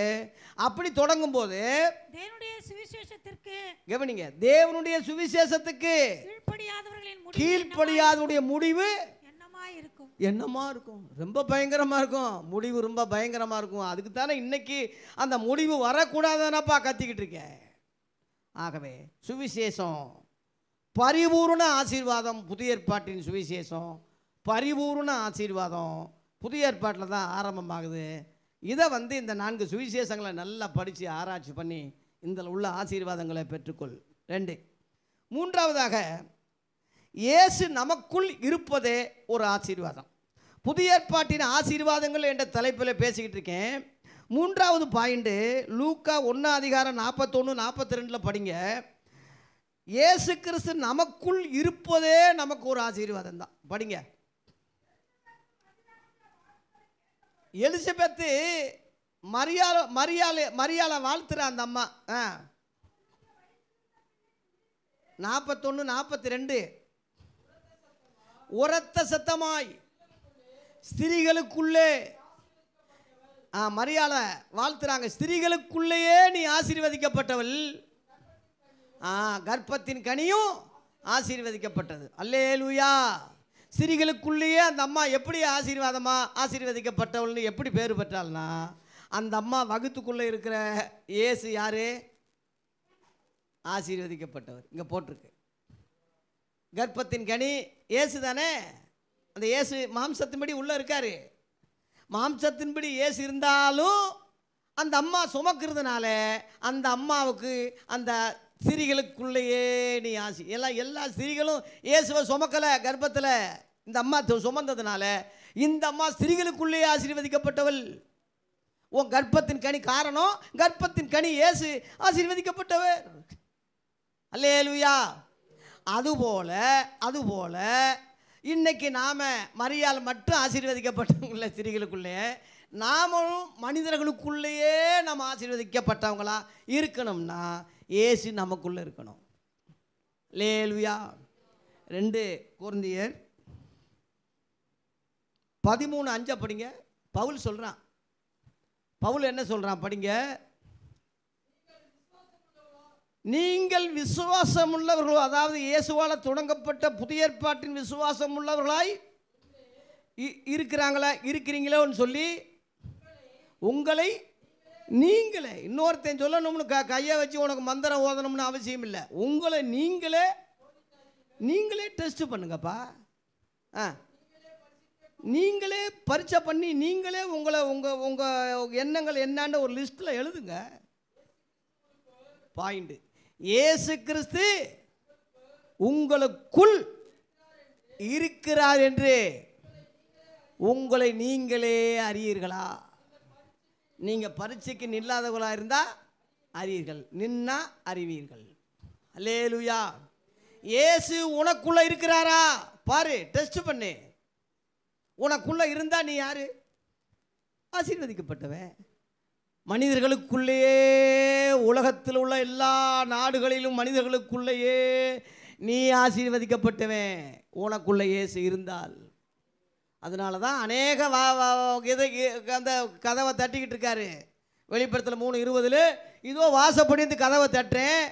Speaker 2: அப்படி தொடங்கும் போது கவனிங்க, தேவனுடைய சுவிசேஷத்துக்கு கீழ்ப்படியாதவருடைய முடிவு என்னமா இருக்கும்? ரொம்ப பயங்கரமாக இருக்கும். முடிவு ரொம்ப பயங்கரமாக இருக்கும். அதுக்கு தானே இன்னைக்கு அந்த முடிவு வரக்கூடாதுன்னப்பா கத்திக்கிட்டு இருக்கேன். ஆகவே சுவிசேஷம் பரிபூர்ண ஆசீர்வாதம். புதிய ஏற்பாட்டின் சுவிசேஷம் பரிபூர்ண ஆசீர்வாதம் புதிய ஏற்பாட்டில் தான் ஆரம்பமாகுது. இதை இந்த 4 சுவிசேஷங்களை நல்லா படித்து ஆராய்ச்சி பண்ணி இந்த உள்ள ஆசீர்வாதங்களை பெற்றுக்கொள். 2. மூன்றாவதாக, இயேசு நமக்குள் இருப்பதே ஒரு ஆசீர்வாதம். புதிய ஏற்பாட்டின் ஆசீர்வாதங்கள் என்ற தலைப்பில் பேசிக்கிட்டு இருக்கேன். 3வது பாயிண்ட் லூக்கா 1:41-42 படிங்க. இயேசு கிறிஸ்து நமக்குள் இருப்பதே நமக்கு ஒரு ஆசீர்வாதம் தான். படிங்க. எலிசபெத்து மரியாளை வாழ்த்துற அந்த அம்மா 41-42 உரத்த சத்தமாய் ஸ்திரீகளுக்குள்ளே மரியாளை வாழ்த்துறாங்க. ஸ்திரீகளுக்குள்ளேயே நீ ஆசீர்வதிக்கப்பட்டவள், கர்ப்பத்தின் கனியும் ஆசீர்வதிக்கப்பட்டது. அல்லேலூயா. ஸ்திரீகளுக்குள்ளேயே அந்த அம்மா எப்படி ஆசீர்வதிக்கப்பட்டவள்னு எப்படி பேர் பெற்றாள்னா, அந்த அம்மா வகுத்துக்குள்ளே இருக்கிற இயேசு யாரு? ஆசீர்வதிக்கப்பட்டவர். இங்கே போட்டிருக்கு. கர்ப்பத்தின் கனி இயேசு தானே. அந்த இயேசு மாம்சத்தின்படி உள்ளே இருக்காரு. மாம்சத்தின்படி இயேசு இருந்தாலும் அந்த அம்மா சுமக்கிறதுனால அந்த அம்மாவுக்கு அந்த ஸ்திரீகளுக்குள்ளேயே நீ எல்லா ஸ்திரீகளும் இயேசுவை சுமக்கலை. கர்ப்பத்தில் இந்த அம்மா சுமந்ததுனால இந்த அம்மா ஸ்திரீகளுக்குள்ளேயே ஆசீர்வதிக்கப்பட்டவள். உன் கர்ப்பத்தின் கனி காரணம், கர்ப்பத்தின் கனி இயேசு ஆசீர்வதிக்கப்பட்டவர். அல்லேலூயா. அதுபோல இன்னைக்கு நாம மரியாள் மட்டும் ஆசீர்வதிக்கப்பட்டவங்கள ஸ்திரீகளுக்குள்ளே, நாமும் மனிதர்களுக்குள்ளேயே நம்ம ஆசீர்வதிக்கப்பட்டவங்களா இருக்கணும்னா இயேசு நமக்குள்ளே இருக்கணும். அல்லேலூயா. 2 கொரிந்தியர் 13:5 படிங்க. பவுல் சொல்கிறான். பவுல் என்ன சொல்கிறான் படிங்க. நீங்கள் விசுவாசம் உள்ளவர்களோ, அதாவது இயேசுவால் தொடங்கப்பட்ட புதிய ஏற்பாட்டின் விசுவாசம் உள்ளவர்களாய் இருக்கிறீங்களோன்னு சொல்லி உங்களை நீங்களே, இன்னொருத்தன் சொல்லணும்னு கையை வச்சு உனக்கு மந்திரம் ஓதணும்னு அவசியம் இல்லை. உங்களை நீங்களே டெஸ்ட் பண்ணுங்கப்பா. நீங்களே பரீட்சை பண்ணி நீங்களே உங்கள் எண்ணங்கள் என்னான்னு ஒரு லிஸ்ட்டில் எழுதுங்க. பாயிண்ட். இயேசு கிறிஸ்து உங்களுக்குள் இருக்கிறார் என்று உங்களை நீங்களே அறியீர்களா? நீங்கள் பரீட்சைக்கு நில்லாதவர்களாக இருந்தால் அறியீர்கள், நின்னா அறிவீர்கள். அல்லேலூயா. இயேசு உனக்குள்ள இருக்கிறாரா பாரு, டெஸ்ட் பண்ணு. உனக்குள்ள இருந்தா நீ யாரு? ஆசீர்வதிக்கப்பட்டவன். மனிதர்களுக்குள்ளேயே, உலகத்தில் உள்ள எல்லா நாடுகளிலும் மனிதர்களுக்குள்ளேயே நீ ஆசீர்வதிக்கப்பட்டவன் உனக்குள்ள இயேசு இருந்தால். அதனால தான் அநேக அந்த கதவை தட்டிக்கிட்டு இருக்காரு. வெளிப்படுத்தல் 3:20 இதோ வாசப்படி கதவை தட்டுறேன்,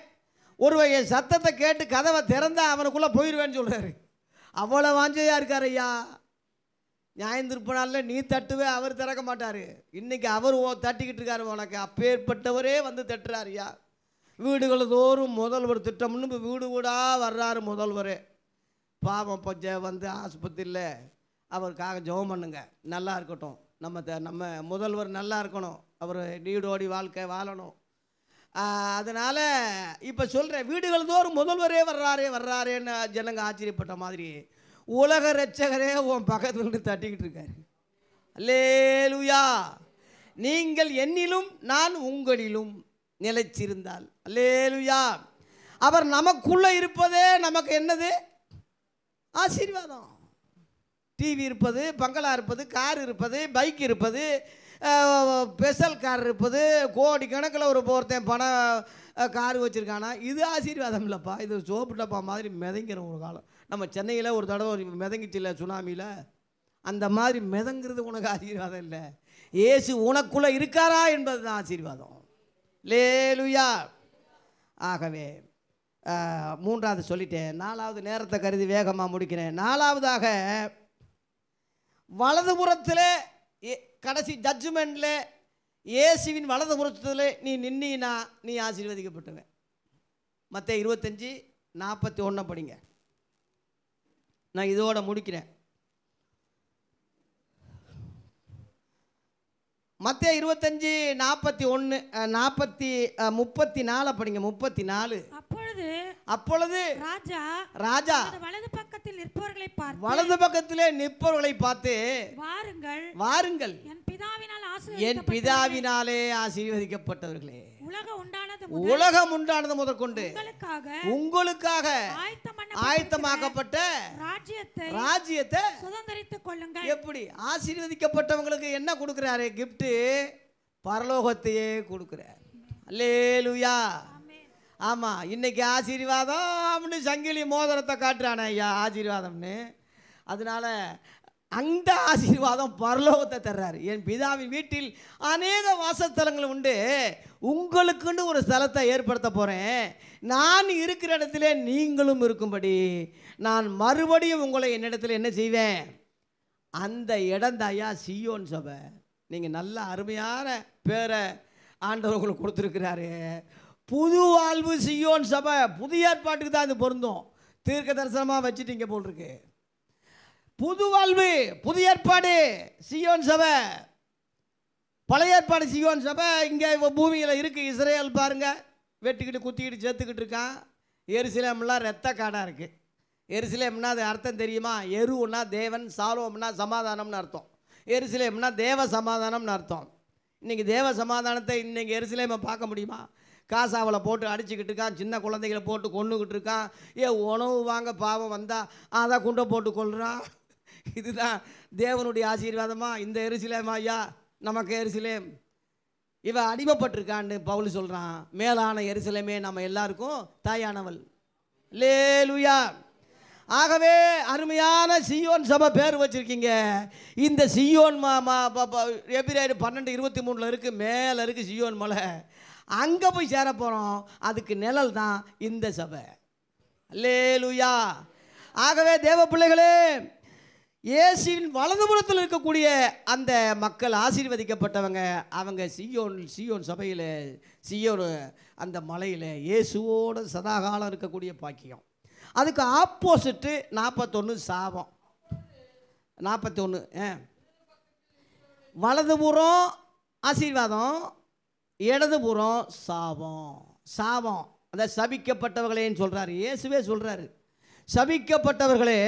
Speaker 2: ஒருவன் என் சத்தத்தை கேட்டு கதவை திறந்தா அவனுக்குள்ளே போயிடுவேன்னு சொல்கிறாரு. அவ்வளோ வாஞ்சையாக இருக்கார் ஐயா. நியாயந்திருப்பனால நீ தட்டுவே, அவர் திறக்க மாட்டார். இன்றைக்கி அவர் தட்டிக்கிட்டு இருக்காரு உனக்கு. அப்பேற்பட்டவரே வந்து தட்டுறாரு ஐயா. வீடுகள் தோறும் முதல்வர் திட்டம்னு வீடு வீடாக வர்றாரு முதல்வர். பாவம் பஞ்ச வந்து ஆஸ்பத்திரியில் அவருக்காக ஜெபம் பண்ணுங்க, நல்லா இருக்கட்டும். நம்ம முதல்வர் நல்லா இருக்கணும், அவர் நீடோடி வாழ்க்கை வாழணும். அதனால் இப்போ சொல்கிறேன், வீடுகள் தோறும் முதல்வரே வர்றாரேன்னு ஜனங்க ஆச்சரியப்பட்ட மாதிரி உலக ரட்சகரே உன் பக்கத்துல தட்டிக்கிட்டு இருக்காரு. அல்லேலூயா. நீங்கள் என்னிலும் நான் உங்களிலும் நிலைச்சிருந்தால், அல்லேலூயா, அவர் நமக்குள்ளே இருப்பதே நமக்கு என்னது? ஆசீர்வாதம். டிவி இருப்பது, பங்களா இருப்பது, கார் இருப்பது, பைக் இருப்பது, ஸ்பெஷல் கார் இருப்பது, கோடி கணக்கில் ஒருத்தன் பணம் கார் வச்சுருக்கானா, இது ஆசீர்வாதம் இல்லைப்பா. இது சோப்பு டப்பா மாதிரி மிதங்கிடும் ஒரு காலம். நம்ம சென்னையில் ஒரு தடவை மிதங்கிச்சு இல்லை சுனாமியில், அந்த மாதிரி மிதங்கிறது உனக்கு ஆசீர்வாதம் இல்லை. இயேசு உனக்குள்ளே இருக்காரா என்பது தான் ஆசீர்வாதம். லேலுயா. ஆகவே 3வது சொல்லிட்டேன். 4வது நேரத்தை கருதி வேகமாக முடிக்கிறேன். 4வதாக வலதுபுறத்தில் கடைசி ஜட்ஜ்மெண்ட்டில் இயேசுவின் வலதுபுறத்தில் நீ நின்னா நீ ஆசீர்வதிக்கப்பட்டுவேன். மத்தேயு 25:41 படிங்க. நான் இதோட முடிக்கிறேன். மத்தேயு 25:34 படிங்க. 34.
Speaker 3: அப்பொழுது ராஜா
Speaker 2: ராஜா
Speaker 3: வலது பக்கத்தில் பக்கத்தில் நிற்பவர்களை பார்த்து,
Speaker 2: வலது பக்கத்திலே நிற்பவர்களை பார்த்து,
Speaker 3: வாருங்கள்
Speaker 2: வாருங்கள்,
Speaker 3: என் பிதாவினாலே
Speaker 2: ஆசீர்வதிக்கப்பட்டவர்களே,
Speaker 3: உலகம் உண்டானது
Speaker 2: முதற்கொண்டு உங்களுக்காக ஆயத்தமாக்கப்பட்ட ராஜ்யத்தை
Speaker 3: சுதந்தரித்துக் கொள்ளுங்கள்.
Speaker 2: எப்படி ஆசீர்வதிக்கப்பட்டவங்களுக்கு என்ன கொடுக்கிறாரு? கிஃப்ட் பரலோகத்தையே கொடுக்கிறார். அல்லேலூயா. ஆமா, இன்னைக்கு ஆசீர்வாதம்னு சங்கிலி மோதிரத்தை காட்டுறானே ஐயா ஆசீர்வாதம்னு. அதனால அந்த ஆசீர்வாதம் பரலோகத்தை தர்றாரு. என் பிதாவின் வீட்டில் அநேக வாசஸ்தலங்கள் உண்டு, உங்களுக்குன்னு ஒரு ஸ்தலத்தை ஏற்படுத்த போகிறேன். நான் இருக்கிற இடத்துல நீங்களும் இருக்கும்படி நான் மறுபடியும் உங்களை என்னிடத்துல என்ன செய்வேன்? அந்த இடம் தாயா சீயோன் சபை. நீங்கள் நல்ல அருமையான பேரை ஆண்டவர் உங்களுக்கு கொடுத்துருக்கிறாரு. புது வாழ்வு சீயோன் சபை. புதிய ஏற்பாட்டுக்கு தான் இது பொருந்தும். தீர்க்க தரிசனமாக வச்சுட்டீங்க போல் இருக்கு. புது வாழ்வு, புதிய ஏற்பாடு சீயோன் சபை. பழைய ஏற்பாடு சீயோன் சபை இங்கே பூமியில் இருக்குது. இஸ்ரேல் பாருங்க, வெட்டிக்கிட்டு குத்திக்கிட்டு சேர்த்துக்கிட்டு இருக்கான். எருசலேம்லாம் ரத்த காடாக இருக்குது. எருசலேம்னா அது அர்த்தம் தெரியுமா? எருன்னா தேவன், சாலோம்னா சமாதானம்னு அர்த்தம். எருசலேம்னா தேவ சமாதானம்னு அர்த்தம். இன்றைக்கி தேவ சமாதானத்தை இன்றைக்கி எருசலேமை பார்க்க முடியுமா? காசாவில் போட்டு அடிச்சுக்கிட்டு இருக்கான், சின்ன குழந்தைகளை போட்டு கொண்டுக்கிட்டு இருக்கான். உணவு வாங்க பாவம் வந்தால் அதை குண்டை போட்டு கொள்கிறான். இதுதான் தேவனுடைய ஆசீர்வாதமா? இந்த எருசலேம் ஐயா நமக்கு எருசலேம். இவன் அடிமைப்பட்டிருக்கான்னு பவுல் சொல்கிறான். மேலான எருசலேமே நம்ம எல்லாருக்கும் தாயானவள். லேலுயா. ஆகவே அருமையான சீயோன் சபை பேர் வச்சுருக்கீங்க. இந்த சீயோன் எபிரேயர் 12:23 இருக்குது. மேலே இருக்குது சீயோன் மலை. அங்கே போய் சேர போகிறோம். அதுக்கு நிழல் தான் இந்த சபை. அல்லேலூயா. ஆகவே தேவ பிள்ளைகளே, இயேசுவின் வலதுபுறத்தில் இருக்கக்கூடிய அந்த மக்கள் ஆசீர்வதிக்கப்பட்டவங்க. அவங்க சீயோன் சபையில், சீயோன் அந்த மலையில் இயேசுவோடு சதாகாலம் இருக்கக்கூடிய பாக்கியம். அதுக்கு ஆப்போசிட்டு 41 சாபம். 41 வலதுபுறம் ஆசீர்வாதம், இடதுபுறம் சாபம். சாபம் அந்த சபிக்கப்பட்டவர்களேன்னு சொல்கிறாரு. இயேசுவே சொல்கிறாரு, சபிக்கப்பட்டவர்களே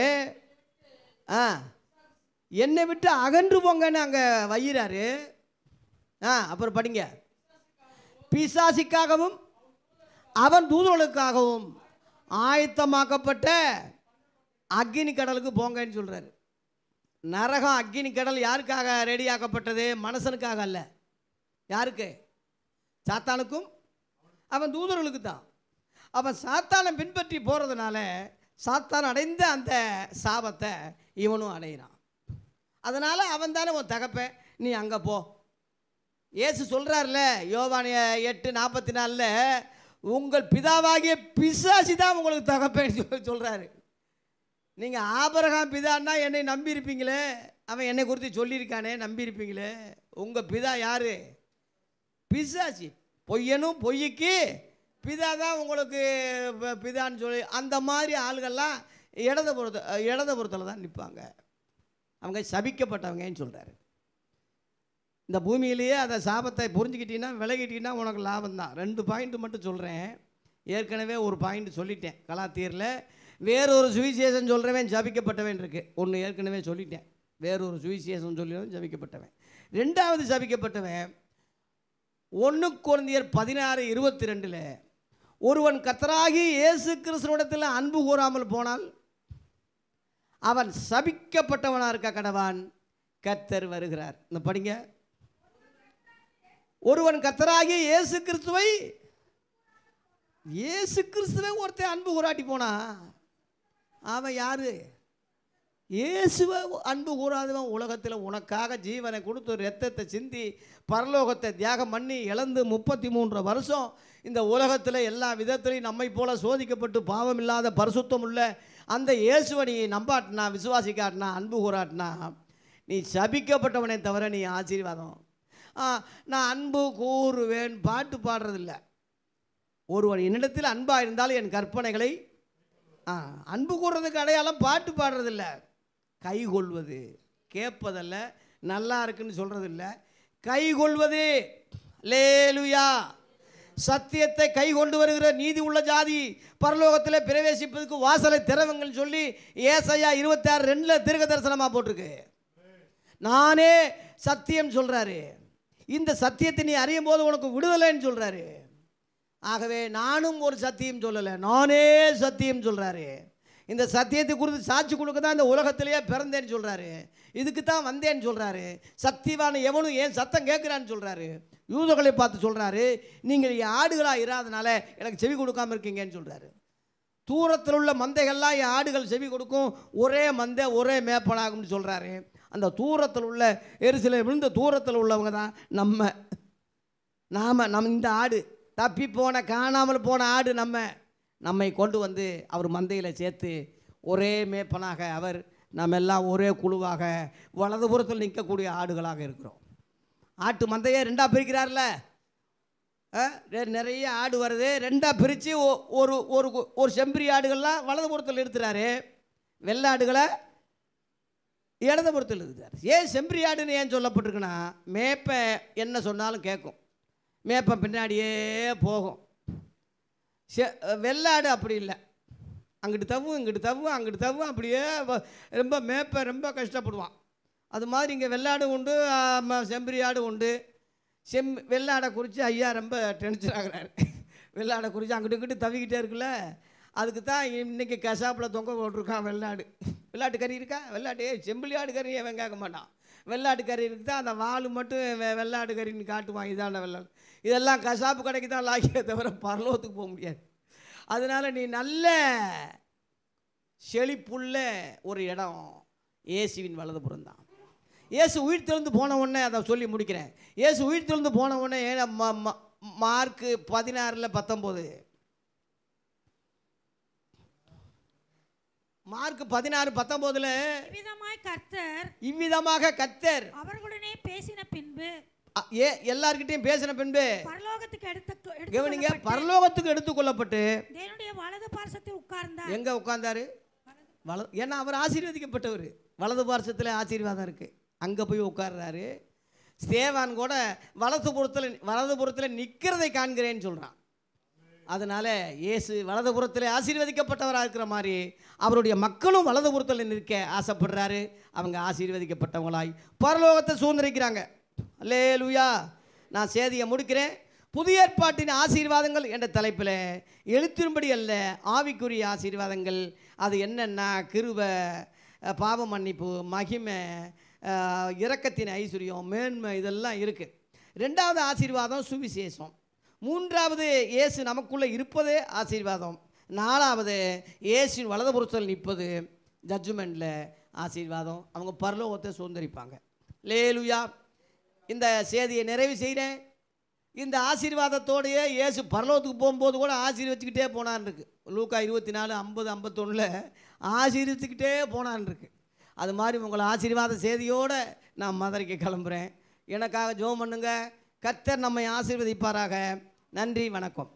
Speaker 2: என்னை விட்டு அகன்று போங்கன்னு அங்கே வையிறாரு. அப்புறம் படிங்க. பிசாசிக்காகவும் அவன் தூதர்களுக்காகவும் ஆயத்தமாக்கப்பட்ட அக்கினி கடலுக்கு போங்கன்னு சொல்கிறாரு. நரகம் அக்கினி கடல் யாருக்காக ரெடியாக்கப்பட்டது? மனுஷனுக்காக அல்ல. யாருக்கு? சாத்தானுக்கும் அவன் தூதர்களுக்கு தான். அவன் சாத்தானை பின்பற்றி போகிறதுனால சாத்தான் அடைந்த அந்த சாபத்தை இவனும் அடைகிறான். அதனால் அவன் தானே உன் தகப்பேன், நீ அங்கே போ. இயேசு சொல்கிறார்ல யோவான் 8:44, உங்கள் பிதாவாகிய பிசாசி தான் உங்களுக்கு தகப்பேன்னு சொல்கிறாரு. நீங்கள் ஆபிரகாம் பிதான்னா என்னை நம்பியிருப்பீங்களே, அவன் என்னை குறித்து சொல்லியிருக்கானே, நம்பியிருப்பீங்களே. உங்கள் பிதா யார்? பிசாசி. பொய்யனும் பொய்யுக்கு பிதா தான் உங்களுக்கு பிதான்னு சொல்லி அந்த மாதிரி ஆளுகள்லாம் இடதுபுறத்தில் தான் நிற்பாங்க. அவங்க சபிக்கப்பட்டவங்கன்னு சொல்கிறாரு. இந்த பூமியிலேயே அந்த சாபத்தை புரிஞ்சுக்கிட்டீங்கன்னா, விலகிட்டீங்கன்னா உனக்கு லாபம்தான். 2 பாயிண்ட் மட்டும் சொல்கிறேன். ஏற்கனவே ஒரு பாயிண்ட் சொல்லிட்டேன். கலாத்தீரில் வேறொரு சுவிசேஷம் சொல்கிறவன் சபிக்கப்பட்டவன் இருக்குது. ஒன்று ஏற்கனவே சொல்லிட்டேன். வேறொரு சுவிசேஷம் சொல்லிடுவன் சபிக்கப்பட்டவன். 2வது சபிக்கப்பட்டவன் 1 கொரிந்தியர் 16:22 ஒருவன் கர்த்தராகி இயேசு கிறிஸ்துவிடத்தில் அன்பு கூறாமல் போனால் அவன் சபிக்கப்பட்டவனாக இருக்க கடவான், கர்த்தர் வருகிறார். இந்த படிங்க. ஒருவன் கர்த்தராகி இயேசு கிறிஸ்துவை ஒருத்தன் அன்பு கூறாட்டி போனா அவன் யாரு? இயேசுவை அன்பு கூறாதவன் உலகத்தில் உனக்காக ஜீவனை கொடுத்து ரத்தத்தை சிந்தி பரலோகத்தை தியாகம் பண்ணி இழந்து 33 வருஷம் இந்த உலகத்தில் எல்லா விதத்திலையும் நம்மை போல சோதிக்கப்பட்டு பாவம் இல்லாத பரிசுத்தம் உள்ள அந்த இயேசுவை நீ நம்பாட்டினா, விசுவாசிக்காட்டினா, அன்பு கூறாட்டினா நீ சபிக்கப்பட்டவனை தவிர நீ ஆசீர்வாதம். நான் அன்பு கூறுவேன் பாட்டு பாடுறதில்லை. ஒருவன் என்னிடத்தில் அன்பாக இருந்தாலும் என் கற்பனைகளை அன்பு கூறுறதுக்கு அடையாளம் பாட்டு பாடுறதில்ல, கை கொள்வது. கேட்பதல்ல, நல்லா இருக்குன்னு சொல்கிறதில்ல, கை கொள்வது. லேலுயா. சத்தியத்தை கை கொண்டு வருகிற நீதி உள்ள ஜாதி பரலோகத்தில் பிரவேசிப்பதற்கு வாசலை திறவுங்கள் சொல்லி ஏசாயா 26:2 தீர்க்க தரிசனமாக போட்டிருக்கு. நானே சத்தியம் சொல்கிறாரு. இந்த சத்தியத்தை நீ அறியும் போது உனக்கு விடுதலைன்னு சொல்கிறாரு. ஆகவே நானும் ஒரு சத்தியம் சொல்லலை, நானே சத்தியம் சொல்கிறாரு. இந்த சத்தியத்தை குறித்து சாட்சி கொடுக்க தான் இந்த உலகத்திலேயே பிறந்தேன்னு சொல்கிறாரு. இதுக்கு தான் வந்தேன்னு சொல்கிறாரு. சத்தியவான எவனும் ஏன் சத்தம் கேட்குறான்னு சொல்கிறாரு. யூதர்களை பார்த்து சொல்கிறாரு, நீங்கள் என் ஆடுகளாக இராதனால எனக்கு செவி கொடுக்காமல் இருக்கீங்கன்னு சொல்கிறாரு. தூரத்தில் உள்ள மந்தைகள்லாம் என் ஆடுகள் செவி கொடுக்கும், ஒரே மந்தை ஒரே மேப்பனாகும்னு சொல்கிறாரு. அந்த தூரத்தில் உள்ள எருசலேமில் விழுந்த தூரத்தில் உள்ளவங்க தான் நம்ம இந்த ஆடு, தப்பி போன காணாமல் போன ஆடு நம்மை கொண்டு வந்து அவர் மந்தையில் சேர்த்து ஒரே மேப்பனாக அவர் நம்ம எல்லாம் ஒரே குழுவாக வலதுபுறத்தில் நிற்கக்கூடிய ஆடுகளாக இருக்கிறோம். ஆட்டு மந்தையை ரெண்டாக பிரிக்கிறார்ல, நிறைய ஆடு வருது, ரெண்டாக பிரித்து ஒரு ஒரு ஒரு செம்பரி ஆடுகள்லாம் வலதுபுறத்தில் நிறுத்துறாரு, வெள்ளாடுகளை இடதுபுறத்தில் இருக்கிறார். ஏன் செம்பரி ஆடுன்னு ஏன் சொல்லப்பட்டிருக்குன்னா, மேப்பை என்ன சொன்னாலும் கேட்கும், மேப்பை பின்னாடியே போகும். வெள்ளாடு அப்படி இல்லை, அங்கிட்டு தவ்வும் இங்கிட்டு தவ்வும் அங்கிட்டு தவ்வும், அப்படியே ரொம்ப மேப்பை ரொம்ப கஷ்டப்படுவான். அது மாதிரி இங்கே வெள்ளாடு உண்டு, செம்பரி ஆடு உண்டு. வெள்ளாடை குறித்து ஐயா ரொம்ப டென்ஷன் ஆகிறாரு. வெள்ளாடை குறித்து அங்கிட்டு இங்கிட்டு தவிக்கிட்டே இருக்குல்ல, அதுக்கு தான் இன்றைக்கி கசாப்பில் தொங்க போட்டிருக்கான் வெள்ளாடு. வெள்ளாட்டு கறி இருக்கா, வெள்ளாட்டு செம்பரி ஆடு கறி அவன் கேட்க மாட்டான். வெள்ளாட்டு கறி இருக்குது தான், அந்த வால் மட்டும் வெள்ளாட்டு கறின்னு காட்டுவான், இதான வெள்ளாடு. இதெல்லாம் கசாப்பு கடைக்கு தான் லாக்கியே தவிர பரலோகத்துக்கு போக முடியாது. அதனால் நீ நல்ல செழிப்புள்ள ஒரு இடம் இயேசுவின் வலதுபுறம் தான். இயேசு உயிர்த்தெழுந்து போன உடனே அதை சொல்லி முடிக்கிறேன். இயேசு உயிர்த்தெழுந்து போன உடனே மார்க் 16:19, மார்க் 16:19 இவ்விதமாக கர்த்தர்
Speaker 3: அவர்களுடனே பேசின பின்பு,
Speaker 2: எல்லார்கிட்டையும் பேசின பின்பு கவனிங்க, பரலோகத்துக்கு எடுத்துக்கொள்ளப்பட்டு
Speaker 3: தேவனுடைய வலது பார்சத்தில் உட்கார்ந்தார்.
Speaker 2: எங்க உட்கார்ந்தாரு? ஏன்னா அவர் ஆசீர்வதிக்கப்பட்டவர், வலது பார்சத்தில் ஆசீர்வாதம் இருக்கு, அங்கே போய் உட்கார்றாரு. ஸ்தேவான் கூட வலதுபுறத்தில் நிற்கிறதை காண்கிறேன்னு சொல்கிறான். அதனால் இயேசு வலதுபுறத்தில் ஆசீர்வதிக்கப்பட்டவராக இருக்கிற மாதிரி அவருடைய மக்களும் வலதுபுறத்தில் நிற்க ஆசைப்படுறாரு. அவங்க ஆசீர்வதிக்கப்பட்டவங்களாய் பரலோகத்தை சுதந்திரிக்கிறாங்க. அல்லேலூயா. நான் செய்தியை முடிக்கிறேன். புதிய ஏற்பாட்டின் ஆசீர்வாதங்கள் என்ற தலைப்பில் எழுத்தின்படி அல்ல, ஆவிக்குரிய ஆசீர்வாதங்கள். அது என்னென்னா கிருபை, பாவ மன்னிப்பு, மகிமை, இரக்கத்தின் ஐஸ்வர்யம், மேன்மை, இதெல்லாம் இருக்குது. ரெண்டாவது ஆசீர்வாதம் சுவிசேஷம். மூன்றாவது இயேசு நமக்குள்ளே இருப்பதே ஆசீர்வாதம். நாலாவது இயேசுவின் வலதுபுறத்தில் நிற்பது ஜட்ஜ்மெண்ட்டில் ஆசீர்வாதம். அவங்க பரலோகத்தை சுதந்திரிப்பாங்க. லேலுயா. இந்த செய்தியை நிறைவு செய்கிறேன். இந்த ஆசீர்வாதத்தோடையே இயேசு பரலோகத்துக்கு போகும்போது கூட ஆசீர்வச்சுக்கிட்டே போனான் இருக்கு. லூக்கா 24:50-51 ஆசீர்வச்சுக்கிட்டே போனான் இருக்கு. அது மாதிரி உங்களை ஆசீர்வாத செய்தியோடு நான் மதுரைக்கு கிளம்புறேன். எனக்காக ஜெபம் பண்ணுங்க. கர்த்தர் நம்மை ஆசீர்வதிப்பாராக. நன்றி, வணக்கம்.